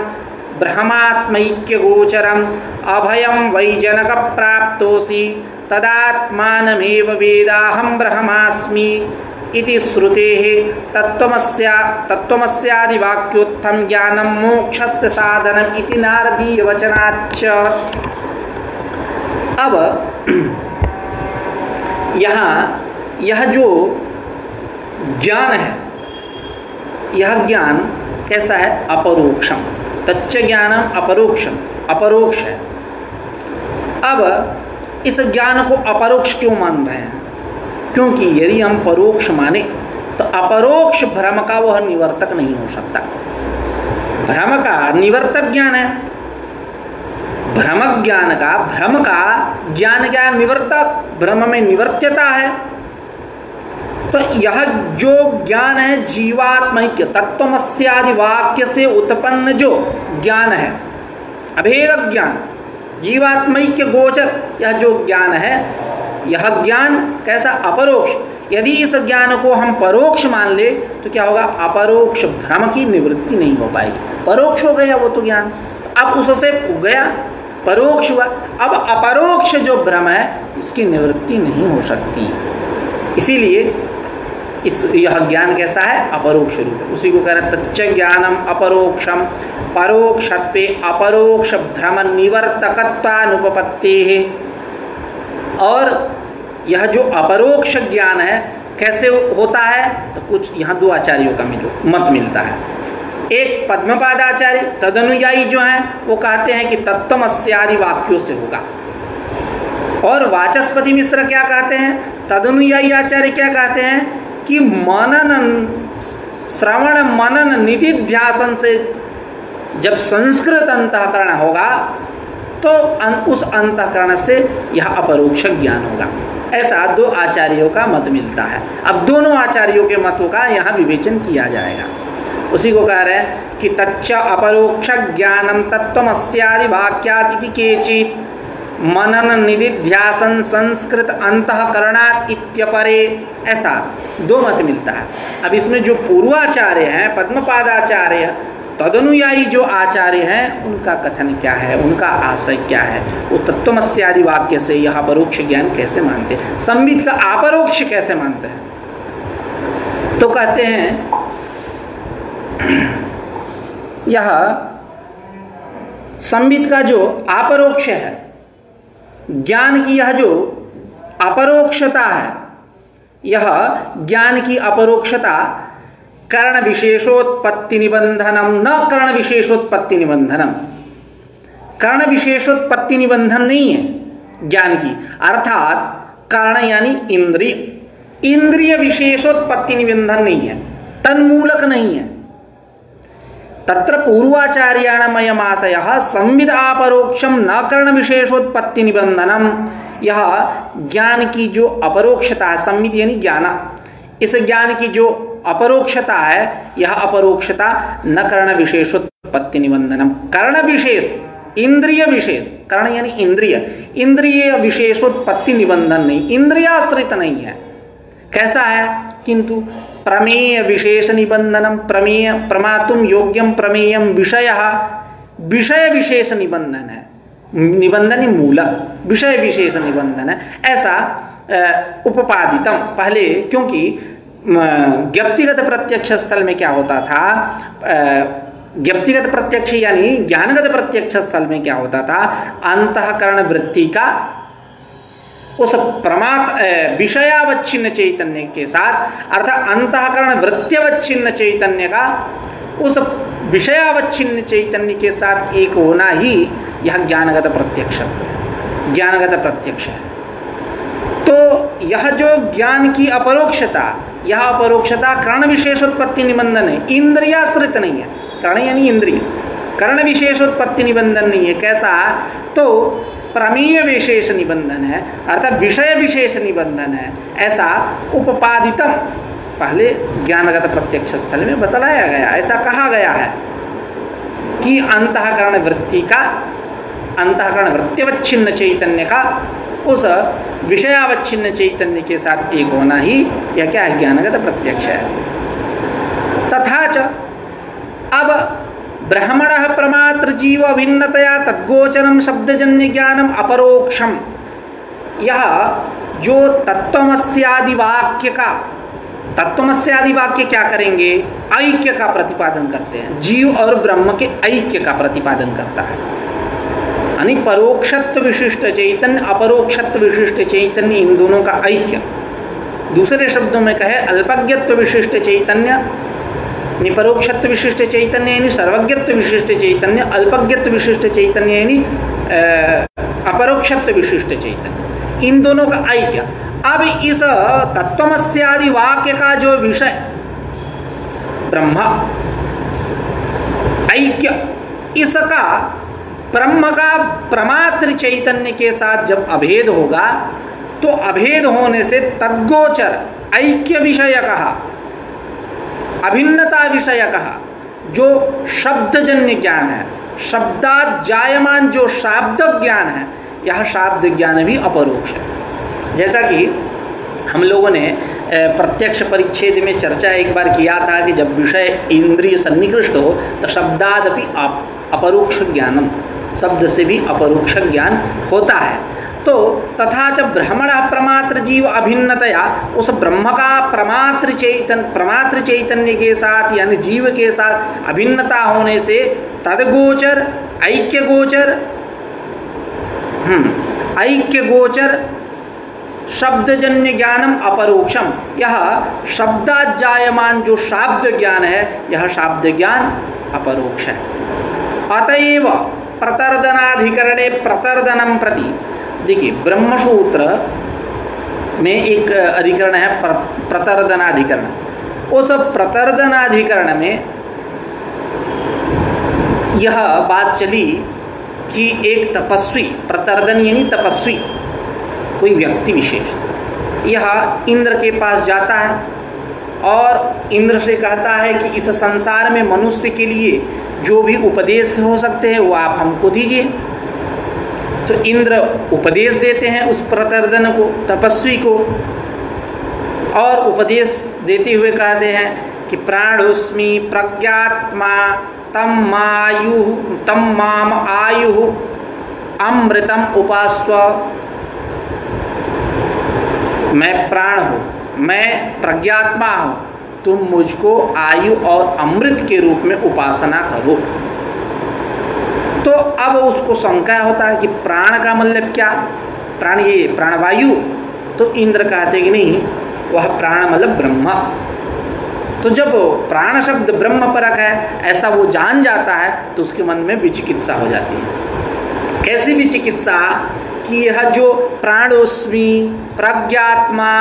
ब्रह्मात्मैक्य गोचरम् अभयं वैजनक प्राप्तोऽसि तदात्मानमेव वेदाहं ब्रह्मास्मि इति श्रुतेः तत्त्वमस्यादि वाक्योत्थं ज्ञानं मोक्षस्य साधनम् इति नारदीय वचनाच्च। अब यहाँ यह जो ज्ञान है, यह ज्ञान कैसा है? अपरोक्षम। तच्च ज्ञानम अपरोक्षम, अपरोक्ष है। अब इस ज्ञान को अपरोक्ष क्यों मान रहे हैं? क्योंकि यदि हम परोक्ष माने तो अपरोक्ष भ्रम का वह निवर्तक नहीं हो सकता। भ्रम का निवर्तक ज्ञान है, भ्रम ज्ञान का, भ्रम का ज्ञान क्या निवर्तक, भ्रम में निवर्त्यता है। तो यह जो ज्ञान है जीवात्मैक्य तत्त्वमस्यादि वाक्य से उत्पन्न जो ज्ञान है, अभेद ज्ञान, जीवात्मैक्य गोचर, यह जो ज्ञान है, यह ज्ञान कैसा? अपरोक्ष। यदि इस ज्ञान को हम परोक्ष मान ले तो क्या होगा? अपरोक्ष भ्रम की निवृत्ति नहीं हो पाएगी। परोक्ष हो गया वो तो ज्ञान, अब उससे गया, परोक्ष हुआ। अब अपरोक्ष जो भ्रम है इसकी निवृत्ति नहीं हो सकती। इसीलिए यह ज्ञान कैसा है? अपरोक्ष रूप। उसी को कह रहे तच्च ज्ञानम अपरोक्षम परोक्षत्वे अपरोक्ष भ्रम निवर्तकत्वानुपपत्तेः। और यह जो अपरोक्ष ज्ञान है कैसे होता है? तो कुछ यहाँ दो आचार्यों का मत मिलता है। एक पद्मपादाचार्य तदनुयायी जो हैं वो कहते हैं कि तत्त्वमस्यादि वाक्यों से होगा, और वाचस्पति मिश्र क्या कहते हैं? तदनुयायी आचार्य क्या कहते हैं कि मनन, श्रवण मनन निधिध्यासन से जब संस्कृत अंतःकरण होगा तो उस अंतःकरण से यह अपरोक्ष ज्ञान होगा। ऐसा दो आचार्यों का मत मिलता है। अब दोनों आचार्यों के मतों का यहाँ विवेचन किया जाएगा। उसी को कह रहे हैं कि तच्च अपरोक्ष ज्ञानम तत्त्वमस्यादि वाक्यात् इति केचित् मनन निधिध्यासन संस्कृत अंतःकरणात् इत्यपरे, ऐसा दो मत मिलता है। अब इसमें जो पूर्वाचार्य हैं पद्मपादाचार्य, तदनुयायी जो आचार्य हैं, उनका कथन क्या है, उनका आशय क्या है? वो तत्त्वमस्यादि वाक्य से यह अपरोक्ष ज्ञान कैसे मानते हैं, संबित का अपरोक्ष कैसे मानते हैं? तो कहते हैं यह संबित का जो अपरोक्ष है, ज्ञान की यह जो अपरोक्षता है, यह ज्ञान की अपरोक्षता कर्ण विशेषोत्पत्ति निबंधनम न कर्ण विशेषोत्पत्ति निबंधनम। कर्ण विशेषोत्पत्ति निबंधन नहीं है ज्ञान की, अर्थात कर्ण यानी इंद्रिय, इंद्रिय विशेषोत्पत्ति निबंधन नहीं है, तन्मूलक नहीं है। तत्र पूर्वाचार्याणमयम् आशयः संविद अपरोक्षम न कर्ण विशेषोत्पत्ति निबंधनम। यह ज्ञान की जो अपरोक्षता है, संविद यानी ज्ञान, इस ज्ञान की जो अपरोक्षता है, यह अपरोक्षता न कर्ण विशेषोत्पत्ति निबंधनम। कर्ण विशेष, इंद्रिय विशेष, कर्ण यानी इंद्रिय, इंद्रिय विशेषोत्पत्ति निबंधन नहीं, इंद्रियाश्रित नहीं है। कैसा है? किंतु प्रमेय विशेष निबंधनम, प्रमेय प्रमातुम योग्यम प्रमेयम विषयः, विषय विशेष निबंधन है, निबंधन ही मूल, विषय विशेष निबंधन है। ऐसा उपपादितम, पहले क्योंकि ज्ञप्तिगत प्रत्यक्ष स्थल में क्या होता था, ज्ञप्तिगत प्रत्यक्ष यानी ज्ञानगत प्रत्यक्ष स्थल में क्या होता था, अंतःकरण वृत्ति का उस प्रमात विषयावच्छिन्न चैतन्य के साथ, अर्थात अंतःकरण वृत्त्यवच्छिन्न चैतन्य का उस विषयावच्छिन्न चैतन्य के साथ एक होना ही यह ज्ञानगत प्रत्यक्ष, ज्ञानगत प्रत्यक्ष है। तो यह जो ज्ञान की अपरोक्षता, यह अपरोक्षता कर्ण विशेषोत्पत्ति निबंधन है, इंद्रियाश्रित नहीं है। कर्ण यानी इंद्रिय, कर्ण विशेषोत्पत्ति निबंधन नहीं है। कैसा? तो प्रमेय विशेष निबंधन है, अर्थात विषय विशेष निबंधन है, ऐसा उपपादितम पहले ज्ञानगत प्रत्यक्ष स्थल में बतलाया गया। ऐसा कहा गया है कि अंतःकरण वृत्ति का, अंतःकरण वृत्तिवच्छिन्न चैतन्य का उस विषयावच्छिन्न चैतन्य के साथ एक होना ही यह क्या है, ज्ञानगत प्रत्यक्ष है। तथा च अब ब्रह्मणः प्रमात्र जीव भिन्नतया तद्गोचरम शब्दजन्य ज्ञानम अपरोक्षम, यह जो तत्त्वमस्यादि वाक्य का, तत्त्वमस्यादि वाक्य क्या करेंगे, ऐक्य का प्रतिपादन करते हैं, जीव और ब्रह्म के ऐक्य का प्रतिपादन करता है। यानी परोक्षत्व विशिष्ट चैतन्य, अपरोक्षत्व विशिष्ट चैतन्य, इन दोनों का ऐक्य। दूसरे शब्दों में कहे अल्पज्ञत्व विशिष्ट चैतन्य, निपरोक्षत्व विशिष्ट चैतन्य यानी सर्वज्ञत्व विशिष्ट चैतन्य, अल्पज्ञत्व विशिष्ट चैतन्य यानी अपरोक्षत्व विशिष्ट चैतन्य, इन दोनों का ऐक्य। अब इस तत्त्वमस्यादि वाक्य का जो विषय ब्रह्म ऐक्य, इसका ब्रह्म का प्रमात्र चैतन्य के साथ जब अभेद होगा तो अभेद होने से तद्गोचर ऐक्य विषय कहा, अभिन्नता विषय कहा, जो शब्दजन्य ज्ञान है, शब्दात जायमान जो शाब्द ज्ञान है, यह शाब्द ज्ञान भी अपरोक्ष है। जैसा कि हम लोगों ने प्रत्यक्ष परिच्छेद में चर्चा एक बार किया था कि जब विषय इंद्रिय सन्निकृष्ट हो तो शब्दादपि अपरोक्ष ज्ञानम, शब्द से भी अपरोक्ष ज्ञान होता है। तो तथा जब ब्रह्मण प्रमात्र जीव अभिन्नतया, उस ब्रह्म का प्रमात्र चैतन्य के साथ यानी जीव के साथ अभिन्नता होने से तदगोचर ऐक्य गोचर, ऐक्य गोचर शब्दजन्य ज्ञानम अपरोक्षम, यह शब्दात जायमान जो शाब्द ज्ञान है, यह शाब्द ज्ञान अपरोक्ष है। अतएव प्रतर्दनाधिकरणे प्रतर्दनम प्रति, देखिए ब्रह्मसूत्र में एक अधिकरण है प्रतर्दनाधिकरण, उस प्रतर्दनाधिकरण में यह बात चली कि एक तपस्वी, प्रतर्दन यानी तपस्वी, कोई व्यक्ति विशेष, यह इंद्र के पास जाता है और इंद्र से कहता है कि इस संसार में मनुष्य के लिए जो भी उपदेश हो सकते हैं वो आप हमको दीजिए। तो इंद्र उपदेश देते हैं उस प्रतर्दन को, तपस्वी को, और उपदेश देते हुए कहते हैं कि प्राणोस्मि प्रज्ञात्मा तम माम आयु अमृतम उपास्व, मैं प्राण हूँ, मैं प्रज्ञात्मा हूँ, तुम मुझको आयु और अमृत के रूप में उपासना करो। तो अब उसको शंका होता है कि प्राण का मतलब क्या, प्राण ये प्राणवायु, तो इंद्र कहते कि नहीं, वह प्राण मतलब ब्रह्म। तो जब प्राण शब्द ब्रह्म परक है ऐसा वो जान जाता है तो उसके मन में विचिकित्सा हो जाती है। कैसी विचिकित्सा कि यह जो प्राणोस्मि प्रज्ञात्मा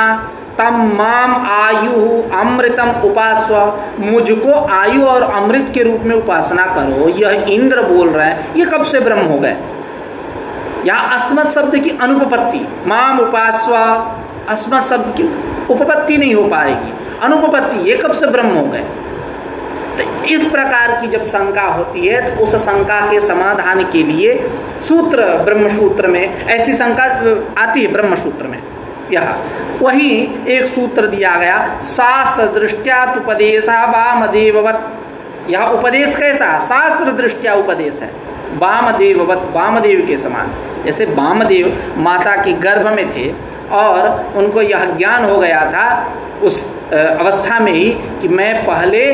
तम माम आयु अमृतम उपास्व, मुझको आयु और अमृत के रूप में उपासना करो, यह इंद्र बोल रहे हैं, ये कब से ब्रह्म हो गए। यहाँ अस्मत् शब्द की अनुपपत्ति, माम उपास्व, अस्मत् शब्द की उपपत्ति नहीं हो पाएगी, अनुपपत्ति, ये कब से ब्रह्म हो गए। तो इस प्रकार की जब शंका होती है तो उस शंका के समाधान के लिए सूत्र, ब्रह्मसूत्र में ऐसी शंका आती है। ब्रह्मसूत्र में यह वही एक सूत्र दिया गया, शास्त्र दृष्ट्यातुपदेशः वामदेववत्। यह उपदेश कैसा, शास्त्र दृष्टिया उपदेश है, वामदेववत्, वामदेव के समान। जैसे वामदेव माता के गर्भ में थे और उनको यह ज्ञान हो गया था उस अवस्था में ही कि मैं पहले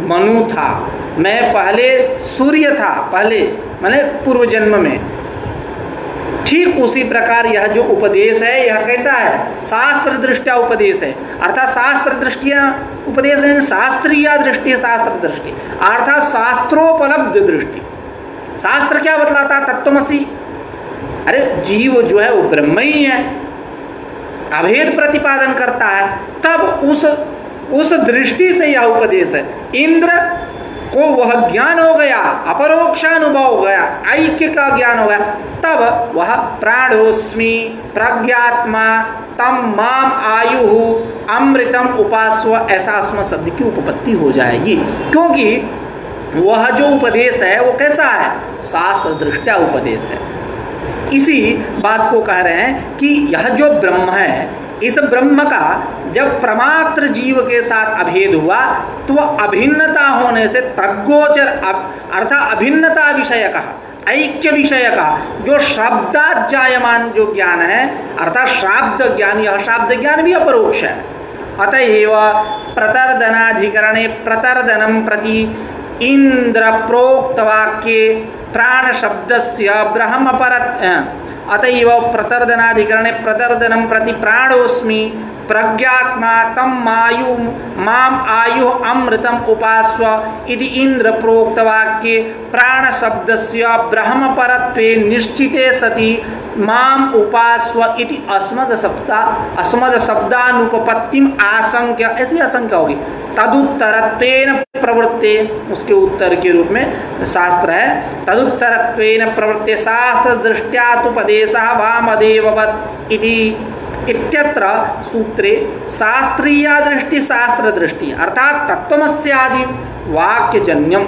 मनु था, मैं पहले सूर्य था, पहले माने पूर्व जन्म में। ठीक उसी प्रकार यह जो उपदेश है यह कैसा है, शास्त्र दृष्टिया उपदेश है। अर्थात शास्त्र दृष्टिया उपदेश है, शास्त्रीय दृष्टि, शास्त्र दृष्टि अर्थात शास्त्रोपलब्ध दृष्टि। शास्त्र क्या बतलाता, तत्त्वमसि, अरे जीव जो है वो ब्रह्म ही है, अभेद प्रतिपादन करता है, तब उस दृष्टि से यह उपदेश है। इंद्र को वह ज्ञान हो गया, अपरोक्षानुभव हो गया, ऐक्य का ज्ञान हो गया, तब वह प्राणोस्मि प्रज्ञात्मा तम माम आयु अमृतम उपास्व ऐसा अस्म शब्द की उपपत्ति हो जाएगी। क्योंकि वह जो उपदेश है वो कैसा है, शास्त्र दृष्टया उपदेश है। इसी बात को कह रहे हैं कि यह जो ब्रह्म है, इस ब्रह्म का जब प्रमात्र जीव के साथ अभेद हुआ तो वह अभिन्नता होने से तद्गोचर अर्थात अभिन्नता विषय का, ऐक्य विषय का जो शब्दाजायमान जो ज्ञान है अर्थात शाब्द ज्ञान, यह शाब्द ज्ञान भी अपरोक्ष है। अतएव प्रतर्दनाधिकरणे प्रतर्दनम प्रति इंद्र प्रोक्त वाक्ये प्राण शब्दस्य ब्रह्म परत अतएव प्रतर्दनाधिकरणे प्रतर्दनम प्रति प्राणोस्मि प्रज्ञात्मा तम मायु माम आयु अमृतम उपास्व इति इंद्र प्रोक्त वाक्ये प्राण शब्दस्य ब्रह्म परत्वे निश्चिते सति माम उपास्व इति अस्मद शब्दानुपपत्तिम आशंक्य, ऐसी आशंका होगी। तदुत्तरत्वेन प्रवृत्ते, उसके उत्तर के रूप में शास्त्र है, तदुत्तरत्वेन प्रवृत्ते शास्त्र दृष्ट्यातुपदेशः वामदेववत् इति इत्यत्र सूत्रे शास्त्रीया दृष्टि शास्त्र दृष्टि अर्थात तत्त्वमस्यादि वाक्यजन्यम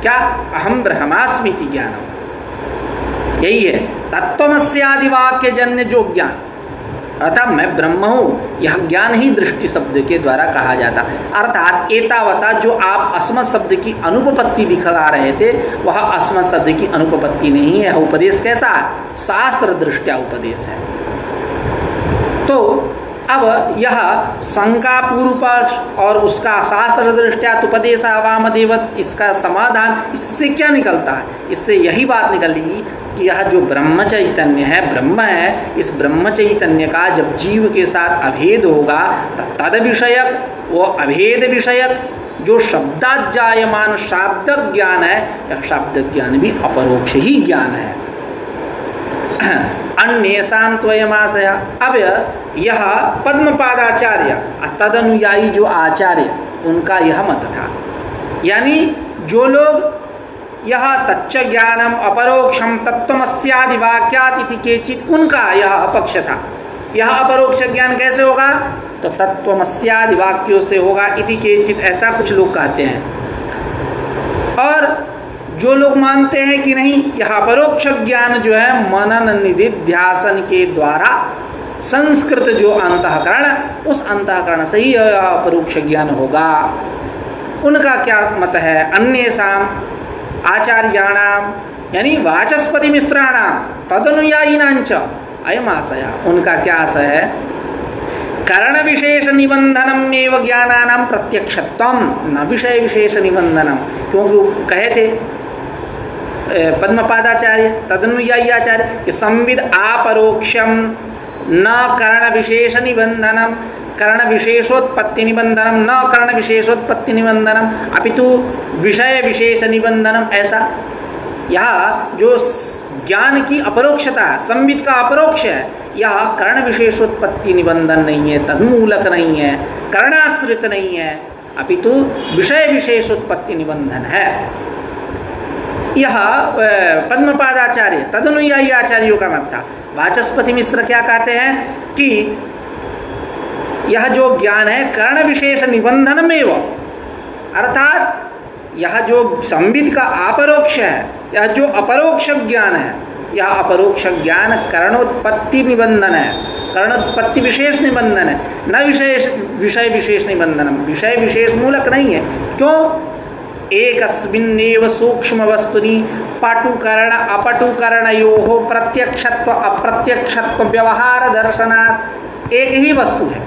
क्या अहम ब्रह्मास्मीति ज्ञानम, यही है तत्त्वमस्यादि वाक्यजन्य जो ज्ञान अर्थात मैं ब्रह्म हूँ, यह ज्ञान ही दृष्टि शब्द के द्वारा कहा जाता। अर्थात एतावता जो आप अस्मत् शब्द की अनुपपत्ति दिखला रहे थे वह अस्मत् शब्द की अनुपपत्ति नहीं है। उपदेश कैसा है, शास्त्र दृष्टया उपदेश है। तो अब यह शंका पूर्व पक्ष और उसका शास्त्र दृष्टया उपदेश वामदेवत, इसका समाधान इससे क्या निकलता है, इससे यही बात निकलेगी कि यह जो ब्रह्म चैतन्य है, ब्रह्म है, इस ब्रह्म चैतन्य का जब जीव के साथ अभेद होगा तद विषयक, वो अभेद विषयक जो शब्दाजायमान शाब्द ज्ञान है, यह शाब्द ज्ञान भी अपरोक्ष ही ज्ञान है। अन्येषां त्वयमाशय, अब यह पद्मपादाचार्य तदनुयायी जो आचार्य उनका यह मत था, यानी जो लोग यह तच्च ज्ञानम अपरोक्षम तत्त्वमस्यादि वाक्यात् इति केचित्, उनका यह पक्ष था। यह अपरोक्ष ज्ञान कैसे होगा, तो तत्त्वमस्यादि वाक्यों से होगा इति केचित्, ऐसा कुछ लोग कहते हैं। और जो लोग मानते हैं कि नहीं, यह अपरोक्ष ज्ञान जो है मनन निधिध्यासन के द्वारा संस्कृत जो अंतःकरण, उस अंतःकरण से ही अपरोक्ष ज्ञान होगा, उनका क्या मत है। अन्येषां आचार्याणाम यानी वाचस्पति मिश्राणाम तदनुयायिनांच अयमाशय, उनका क्या आशय है, कर्ण विशेष निबंधनम एव ज्ञानानां प्रत्यक्षत्वम न विषय विशेष निबंधनम, क्योंकि वो कहे थे पद्मपादाचार्य तदनुयायी आचार्य कि संविद अपरोक्षम न कर्ण विशेष निबंधनम कर्ण विशेषोत्पत्ति निबंधनम न कर्ण विशेषोत्पत्ति निबंधनम अपितु विषय विशेष निबंधनम। ऐसा यह जो ज्ञान की अपरोक्षता, संविद का अपरोक्ष है, यह कर्ण विशेषोत्पत्ति निबंधन नहीं है, तन्मूलक नहीं है, कर्णाश्रित नहीं है, अपितु विषय विशेषोत्पत्ति निबंधन है। यह पद्मपादाचार्य तदनुयायी आचार्यों का मत था। वाचस्पति मिश्र क्या कहते हैं कि यह जो ज्ञान है कर्ण विशेष निबंधनमेव, अर्थात यह जो संविद का अपरोक्ष है, यह जो अपरोक्ष ज्ञान है, यह अपरोक्ष ज्ञान कर्णोत्पत्ति निबंधन है, कर्णोत्पत्ति विशेष निबंधन है, न विषय विशेष निबंधनम, विषय विशेष मूलक नहीं है। क्यों, एकस्मिन्नेव सूक्ष्म वस्तुनि पटुकर्ण अपटुकर्णयोः प्रत्यक्षत्व अप्रत्यक्षत्व व्यवहार दर्शनात्, एक ही वस्तु है,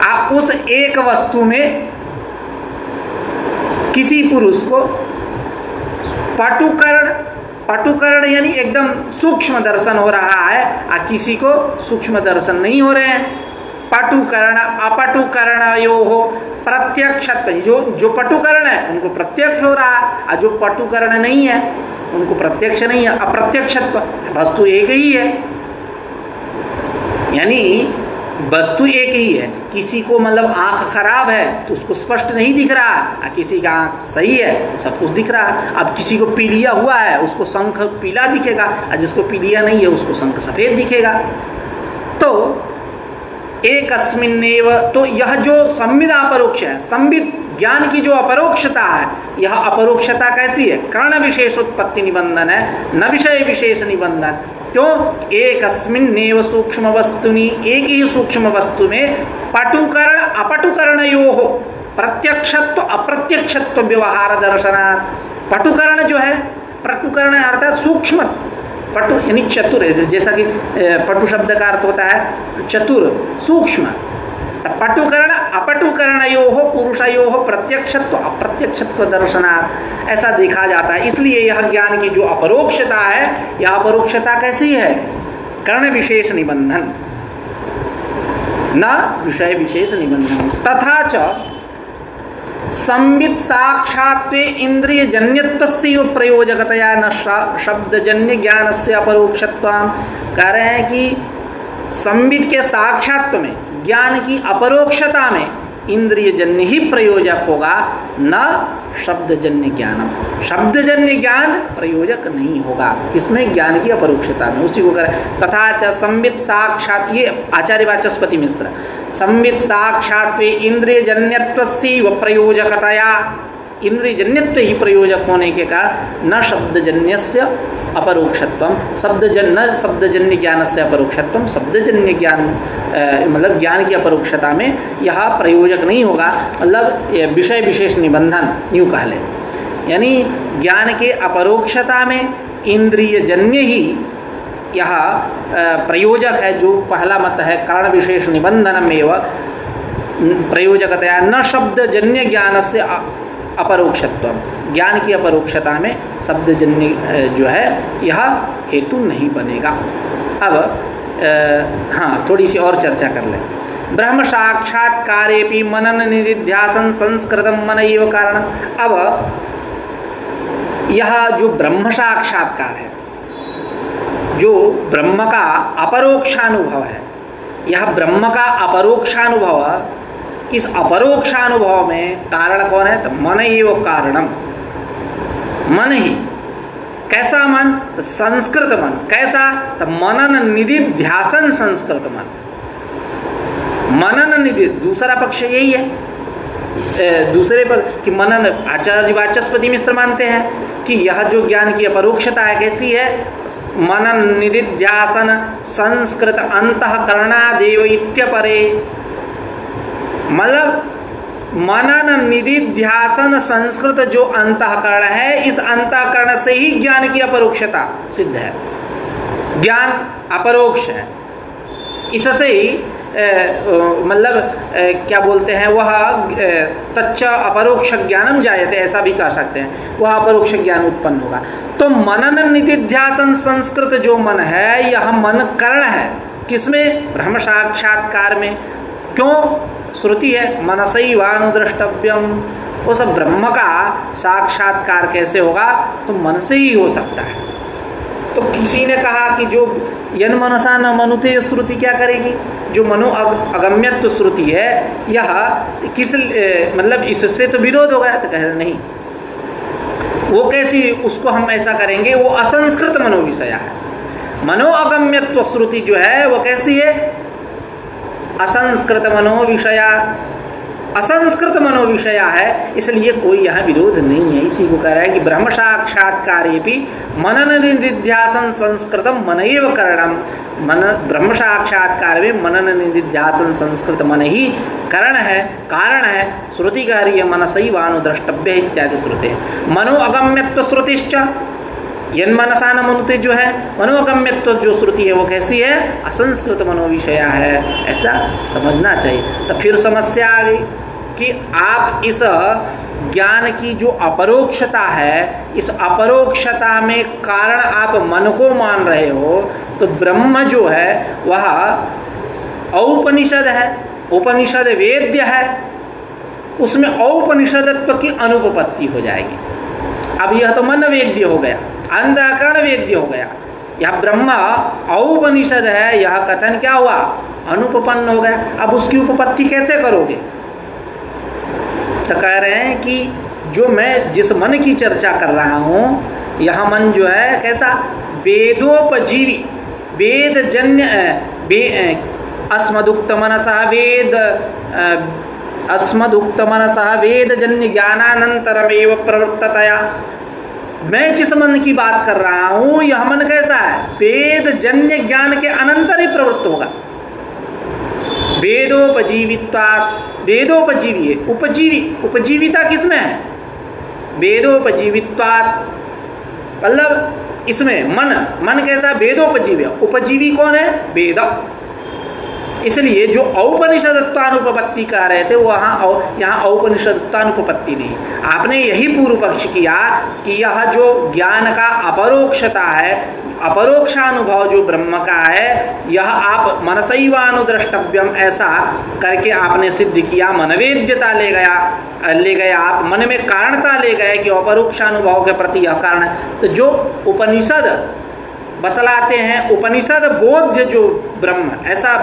आप उस एक वस्तु में किसी पुरुष को पटुकर्ण यानी एकदम सूक्ष्म दर्शन हो रहा है और किसी को सूक्ष्म दर्शन नहीं हो रहे हैं। पटुकर्ण अपटुकर्णयोः प्रत्यक्षत्व, जो पटुकर्ण है उनको प्रत्यक्ष हो रहा है और जो पटुकर्ण नहीं है उनको प्रत्यक्ष नहीं है, अप्रत्यक्षत्व, वस्तु एक ही है। यानी वस्तु एक ही है। किसी को मतलब आंख खराब है तो उसको स्पष्ट नहीं दिख रहा है, किसी का आंख सही है तो सब कुछ दिख रहा है। अब किसी को पीलिया हुआ है उसको शंख पीला दिखेगा, और जिसको पीलिया नहीं है उसको शंख सफेद दिखेगा। तो एक अस्मिन्नेव, तो यह जो संविद अपरोक्ष है, संविद ज्ञान की जो अपरोक्षता है, यह अपरोक्षता कैसी है? कर्ण विशेष उत्पत्ति निबंधन है, न विषय विशेष निबंधन। क्यों? एक अस्मिन्नेव सूक्ष्म वस्तुनि, एक ही सूक्ष्म वस्तु में पटुकर्ण अपटुकर्णयोः प्रत्यक्षत्व अप्रत्यक्षत्व व्यवहार दर्शनात्। पटुकर्ण जो है, पटुकर्ण अर्थात सूक्ष्म, पटु यानी चतुर, जैसा कि पटु शब्द का अर्थ होता है चतुर, सूक्ष्म। पटुकर्ण अपटुकर्णयोः पुरुषयोः प्रत्यक्षत्व अप्रत्यक्षत्व दर्शनात्, ऐसा देखा जाता है। इसलिए यह ज्ञान की जो अपरोक्षता है, यह अपरोक्षता कैसी है? कर्ण विशेष निबंधन, न विषय विशेष निबंधन। तथा च संविद साक्षात्वे इंद्रिय जन्यत्वस्य प्रयोजकतया न शब्दजन्य ज्ञान से अपरोक्षत्वम। कह रहे हैं कि संविद के साक्षात्व में, ज्ञान की अपरोक्षता में इंद्रिय जन्य ही प्रयोजक होगा, न शब्दजन्य ज्ञान। शब्दजन्य ज्ञान प्रयोजक नहीं होगा, किसमें? ज्ञान की अपरोक्षता में। उसी को कह रहे हैं तथा च संविद साक्षात, ये आचार्य वाचस्पति मिश्र, संविद साक्षात्वे इंद्रिय जन्यत्वस्य प्रयोजकतया, इंद्रिय जन्यत्व ही प्रयोजक होने के कारण न शब्दजन्यस्य अपरोक्षत्वम, न शब्दजन्य ज्ञान से अपरोक्षत्वम, शब्दजन्य ज्ञान मतलब ज्ञान की अपरोक्षता में यह प्रयोजक नहीं होगा। मतलब विषय विशेष निबंधन यूँ कह ले, यानी ज्ञान के अपरोक्षता में इंद्रिय जन्य ही यह प्रयोजक है। जो पहला मत है कारण विशेष निबंधनमेव प्रयोजकतया न शब्दजन्य ज्ञान से अपरोक्षत्व, ज्ञान की अपरोक्षता में शब्दजन्य जो है यह हेतु नहीं बनेगा। अब हाँ, थोड़ी सी और चर्चा कर लें। ब्रह्म साक्षात्कारेपि मनन निधिध्यासन संस्कृतम मन एव कारण। अब यह जो ब्रह्म साक्षात्कार है, जो ब्रह्म का अपरोक्षानुभव है, यह ब्रह्म का अपरोक्षानुभव, इस अपरोक्षानुभव में कारण कौन है? तो मन एव कारणम, मन ही। कैसा मन? तो संस्कृत मन। कैसा? तो मनन निधिध्यासन संस्कृत मन। मनन निधि, दूसरा पक्ष यही है। दूसरे पक्ष कि मनन, आचार्य वाचस्पति मिश्र मानते हैं कि यह जो ज्ञान की अपरोक्षता है कैसी है? मनन निधिध्यासन संस्कृत अंतःकरणादेव इत्यपरे, मतलब मनन निधिध्यासन संस्कृत जो अंतःकरण है, इस अंतःकरण से ही ज्ञान की अपरोक्षता सिद्ध है। ज्ञान अपरोक्ष है, इससे ही मतलब क्या बोलते हैं वह तच्च अपरोक्ष ज्ञानम जायते, ऐसा भी कह सकते हैं, वह अपरोक्ष ज्ञान उत्पन्न होगा। तो मनन निधिध्यासन संस्कृत जो मन है, यह मन करण है। किसमें? ब्रह्म साक्षात्कार में। क्यों? श्रुति है मनसैवानुद्रष्टव्यम। वो सब ब्रह्म का साक्षात्कार कैसे होगा? तो मन से ही हो सकता है। तो किसी ने कहा कि जो यन मनसा न मनुते, श्रुति क्या करेगी? जो मनो अगम्यत्व श्रुति है, यह किस मतलब इससे तो विरोध हो गया। तो कह रहे नहीं, वो कैसी, उसको हम ऐसा करेंगे, वो असंस्कृत मनोविषया है। मनो अगम्यत्व श्रुति जो है वो कैसी है? असंस्कृत मनोविषया, असंस्कृत मनोविषया है, इसलिए कोई यहाँ विरोध नहीं है। इसी को कह रहा है कि ब्रह्म साक्षात्कारेपि मनन निधिध्यासन संस्कृतम मनएव करणम। मन, ब्रह्म साक्षात्कार में मनन निधिध्यासन संस्कृत मन ही करण है, कारण है। श्रुति कह रही है मनसैवानुद्रष्टव्य इत्यादि श्रुति है। मनो अगम्यत्व श्रुतिश्च यन मनसा न मनुते जो है, मनोगम्यत्व जो श्रुति है वो कैसी है? असंस्कृत मनोविषया है, ऐसा समझना चाहिए। तो फिर समस्या आ गई कि आप इस ज्ञान की जो अपरोक्षता है, इस अपरोक्षता में कारण आप मन को मान रहे हो, तो ब्रह्म जो है वह औपनिषद है, उपनिषद वेद्य है, उसमें औपनिषदत्व की अनुपपत्ति हो जाएगी। अब यह तो मन वेद्य हो गया, अंतःकरण वेद्य हो गया। यह ब्रह्म औपनिषद है, यह कथन क्या हुआ? अनुपपन्न हो गया। अब उसकी उपपत्ति कैसे करोगे? तो कह रहे हैं कि जो मैं जिस मन की चर्चा कर रहा हूँ, यह मन जो है कैसा? वेदोपजीवी, वेदजन्य, अस्मदुक्त मनसः वेदजन्य ज्ञानानंतरमेव प्रवृत्ततया। मैं जिस मन की बात कर रहा हूँ, यह मन कैसा है? वेदजन्य ज्ञान के अनंतर ही प्रवृत्त होगा। वेदोपजीवित्वात्, वेदोपजीवी है, उपजीवी, उपजीविता किसमें है? वेदोपजीवित्वात्, मतलब इसमें मन कैसा? वेदोपजीवी। उपजीवी कौन है? वेद। इसलिए जो औपनिषदत्वानुपपत्ति कह रहे थे, वहाँ यहाँ औपनिषदत्वानुपपत्ति नहीं। आपने यही पूर्व पक्ष किया कि यह जो ज्ञान का अपरोक्षता है, अपरोक्षानुभव जो ब्रह्म का है, यह आप मनसैवानुद्रष्टव्यम ऐसा करके आपने सिद्ध किया। मनवेद्यता ले गए आप, मन में कारणता ले गए कि अपरोक्षानुभव के प्रति यह कारण है। तो जो उपनिषद बतलाते हैं, उपनिषद बोध्य जो ब्रह्म, ऐसा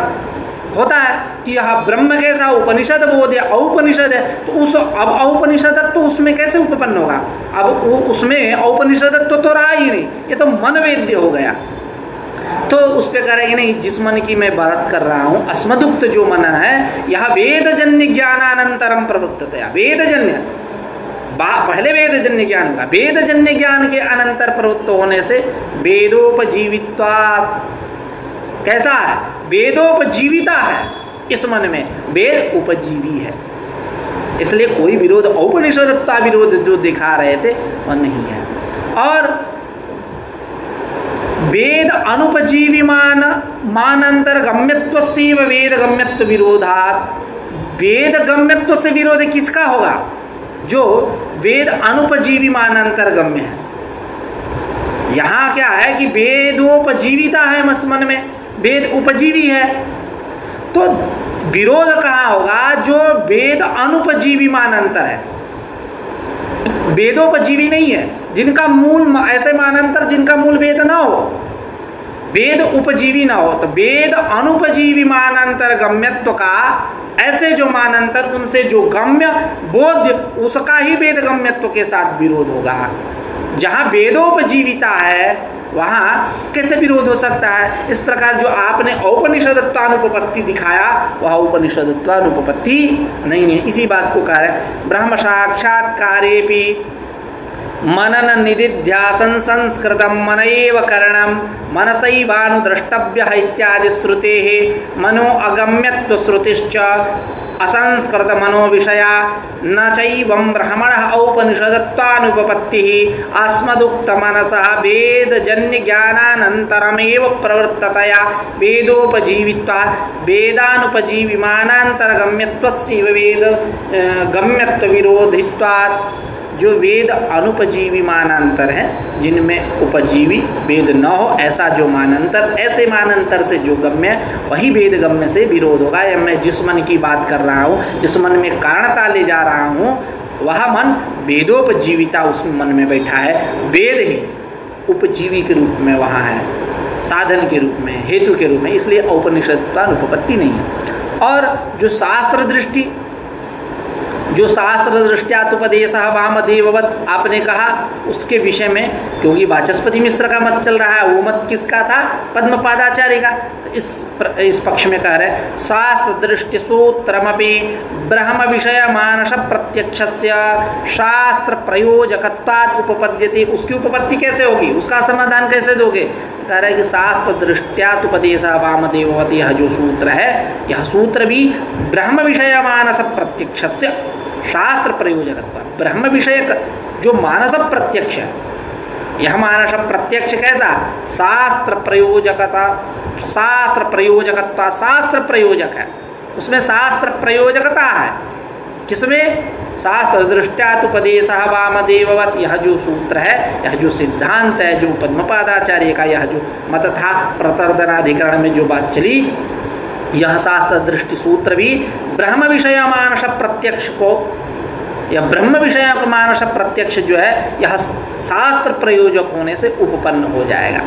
होता है कि यह ब्रह्म कैसा? उपनिषद बोध है, औपनिषद है। तो उस अब औपनिषदत्व तो उसमें कैसे उपपन्न होगा? अब वो उसमें औपनिषदत्व तो रहा ही नहीं, ये तो मन वेद्य हो गया। तो उस पर कह रहे कि नहीं, जिस मन की मैं बात कर रहा हूँ, अस्मदुक्त जो मन है, यह वेदजन्य ज्ञानानंतरम प्रवृत्ततया, वेदजन्य, पहले वेदजन्य ज्ञान होगा, वेदजन्य ज्ञान के अनंतर प्रवृत्त होने से वेदोपजीवित्वात्, कैसा है? वेदोपजीविता है इस मन में, वेद उपजीवी है। इसलिए कोई विरोध, औपनिषदत्ता विरोध जो दिखा रहे थे वह नहीं है। और वेद अनुपजीवी मानांतर गम्यत्वस्यैव वेद गम्यत्व विरोधात्, वेद गम्यत्व से विरोध किसका होगा? जो वेद अनुपजीवी मानांतर गम्य है। यहाँ क्या है कि वेदोपजीविता है मन में, वेद उपजीवी है। तो विरोध कहाँ होगा? जो वेद अनुपजीवी मानांतर है, वेदोपजीवी नहीं है, जिनका मूल ऐसे मानांतर जिनका मूल वेद ना हो, वेद उपजीवी ना हो। तो वेद अनुपजीवी मानांतर गम्यत्व का, ऐसे जो मानांतर, उनसे जो गम्य बोध्य, उसका ही वेद गम्यत्व के साथ विरोध होगा। जहाँ वेदोपजीविता है वहाँ कैसे विरोध हो सकता है? इस प्रकार जो आपने औपनिषदत्वानुपपत्ति दिखाया, वह औपनिषदत्वानुपपत्ति नहीं है। इसी बात को कह रहे ब्रह्म साक्षात्कारेपि मनन निदिध्यासन संस्कृतम मनएव करणम मनसैवानुद्रष्टव्यः इत्यादि श्रुतेः मनो अगम्यत्व श्रुतिश्च असंस्कृत मनो विषया न चैवं ब्रह्मणः औपनिषदत्वानुपपत्तिः अस्मदुक्त मनसः वेदजन्य ज्ञानानन्तरमेव प्रवृत्ततया वेदोपजीवित्वात् वेदानुपजीविमानान्तर गम्यत्वस्यैव वेद गम्यत्व विरोधित्वात्। जो वेद अनुपजीवी मानांतर है, जिनमें उपजीवी वेद न हो, ऐसा जो मानांतर, ऐसे मानांतर से जो गम्य, वही वेद गम्य से विरोध होगा। या मैं जिस मन की बात कर रहा हूँ, जिस मन में कारणता ले जा रहा हूँ, वह मन वेदोपजीविता उस मन में बैठा है, वेद ही उपजीवी के रूप में वहाँ है, साधन के रूप में, हेतु के रूप में। इसलिए औपनिषदत्वानुपपत्ति नहीं है। और जो शास्त्र दृष्टि, जो शास्त्र दृष्ट्यातुपदेशः वामदेववत् आपने कहा, उसके विषय में, क्योंकि वाचस्पति मिश्र का मत चल रहा है, वो मत किसका था? पद्मपादाचार्य का। तो इस पक्ष में कह रहे शास्त्र दृष्टि सूत्रमपि ब्रह्म विषय मानस प्रत्यक्षस्य शास्त्र प्रयोजकत्वात् उपपद्यते। उसकी उपपत्ति कैसे होगी? उसका समाधान कैसे दोगे? कह रहे कि शास्त्र दृष्ट्यातुपदेशः वामदेववत्, यह जो सूत्र है, यह सूत्र भी ब्रह्म विषय मानस प्रत्यक्षस्य शास्त्र प्रयोजकत्व, ब्रह्म विषयक जो मानस प्रत्यक्ष है, यह मानस प्रत्यक्ष कैसा? शास्त्र प्रयोजकता, शास्त्र प्रयोजकत्व, शास्त्र प्रयोजक है, उसमें शास्त्र प्रयोजकता है। किसमें? शास्त्र दृष्ट्यातुपदेशः वामदेववत्, यह जो सूत्र है, यह जो सिद्धांत है, जो पद्मपादाचार्य का यह जो मत था, प्रतर्दनाधिकरण में जो बात चली, यह शास्त्र दृष्टि सूत्र भी ब्रह्म विषय मानस प्रत्यक्ष को, यह ब्रह्म विषय मानस प्रत्यक्ष जो है, यह शास्त्र प्रयोजक होने से उपपन्न हो जाएगा।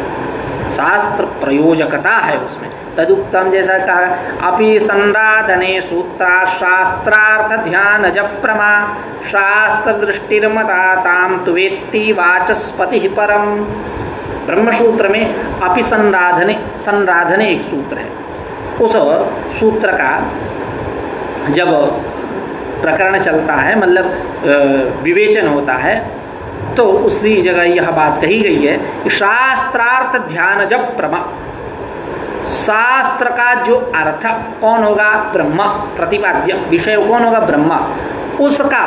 शास्त्र प्रयोजकता है उसमें। तदुक्तम जैसा कहा अपि संराधने सूत्रा शास्त्रार्थ ध्यान जप्रमा शास्त्र दृष्टिर्मता ताम तुवेत्ति वाचस्पति परम। ब्रह्मसूत्र में अपि संराधने एक सूत्र है। उस सूत्र का जब प्रकरण चलता है, मतलब विवेचन होता है, तो उसी जगह यह बात कही गई है कि शास्त्रार्थ ध्यान जब प्रमा, शास्त्र का जो अर्थ कौन होगा, ब्रह्म, प्रतिपाद्य विषय कौन होगा, ब्रह्म, उसका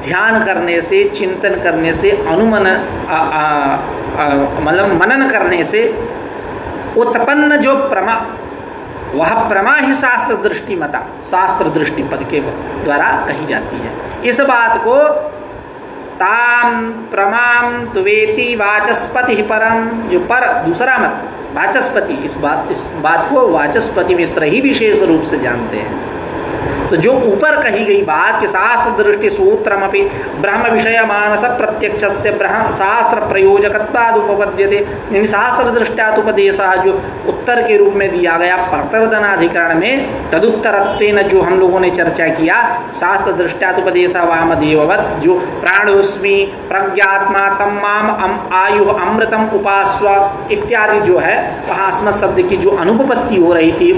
ध्यान करने से, चिंतन करने से, मतलब मनन करने से उत्पन्न जो प्रमा, वह प्रमा ही शास्त्र दृष्टि मता, शास्त्र दृष्टि पद के द्वारा कही जाती है। इस बात को ताम प्रमाम तुवेति वाचस्पति परम, जो पर दूसरा मत वाचस्पति, इस बात को वाचस्पति मिश्र ही विशेष रूप से जानते हैं। तो जो ऊपर कही गई बात कि शास्त्र दृष्टि सूत्रमपि ब्रह्म विषय मानस प्रत्यक्षस्य ब्रह्म शास्त्र प्रयोजकत्वाद उपपद्यते, यानी शास्त्र दृष्टात् उपदेशः जो उत्तर के रूप में दिया गया प्रत्यवदनाधिकरण में, तदुत्तरत्वेन जो हम लोगों ने चर्चा किया, शास्त्र दृष्टात् उपदेशः वामदेववत्, जो प्राणोस्मि प्रज्ञात्मा तम्माम आयु अमृतम उपास्व इत्यादि जो है, वहाँ अस्मत् शब्द की जो अनुपपत्ति हो रही थी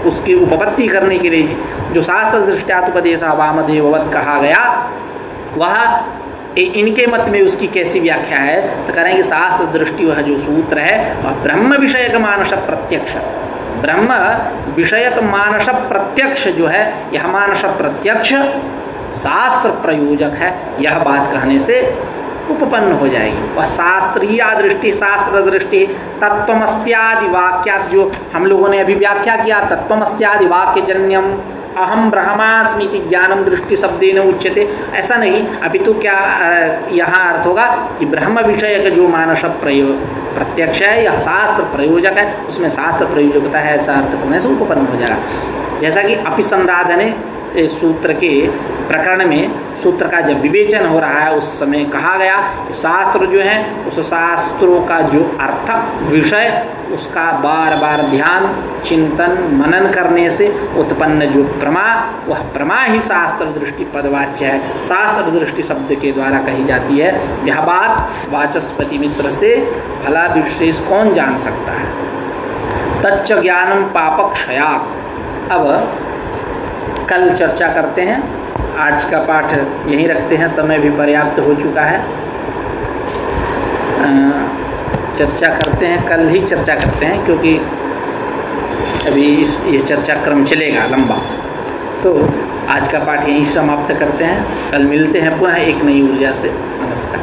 उसकी उपपत्ति करने के लिए जो शास्त्र दृष्टात्पदेश वामदेववत् कहा गया, वह इनके मत में उसकी कैसी व्याख्या है, तो कह रहे हैं कि शास्त्र दृष्टि वह जो सूत्र है वह ब्रह्म विषयक मानस प्रत्यक्ष, ब्रह्म विषयक मानस प्रत्यक्ष जो है, यह मानस प्रत्यक्ष शास्त्र प्रयोजक है, यह बात कहने से उपपन्न हो जाएगी। वह शास्त्रीय दृष्टि, शास्त्र दृष्टि, तत्वमस्यादि वाक्यात, जो हम लोगों ने अभी व्याख्या किया, तत्वमस्यादि वाक्य जन्यम अहम ब्रह्मास्मिति ज्ञानम दृष्टि शब्देन उच्यते, ऐसा नहीं। अभी तो क्या यहाँ अर्थ होगा कि ब्रह्म विषय का जो मानस प्रत्यक्ष है, यह शास्त्र प्रयोजक है, उसमें शास्त्र प्रयोजकता है, ऐसा अर्थ करने से उपपन्न हो जाएगा। जैसा कि अपि संराधने सूत्र के प्रकरण में, सूत्र का जब विवेचन हो रहा है उस समय कहा गया कि शास्त्र जो है, उस शास्त्रों का जो अर्थ विषय, उसका बार बार ध्यान चिंतन मनन करने से उत्पन्न जो प्रमा, वह प्रमा ही शास्त्र दृष्टि पदवाच्य है, शास्त्र दृष्टि शब्द के द्वारा कही जाती है। यह बात वाचस्पति मिश्र से भला विशेष कौन जान सकता है। तच्च ज्ञानम पापक्षयात्। अब कल चर्चा करते हैं, आज का पाठ यहीं रखते हैं, समय भी पर्याप्त हो चुका है। चर्चा करते हैं, कल ही चर्चा करते हैं, क्योंकि अभी ये चर्चा क्रम चलेगा लंबा। तो आज का पाठ यहीं समाप्त करते हैं, कल मिलते हैं पुनः एक नई ऊर्जा से। नमस्कार।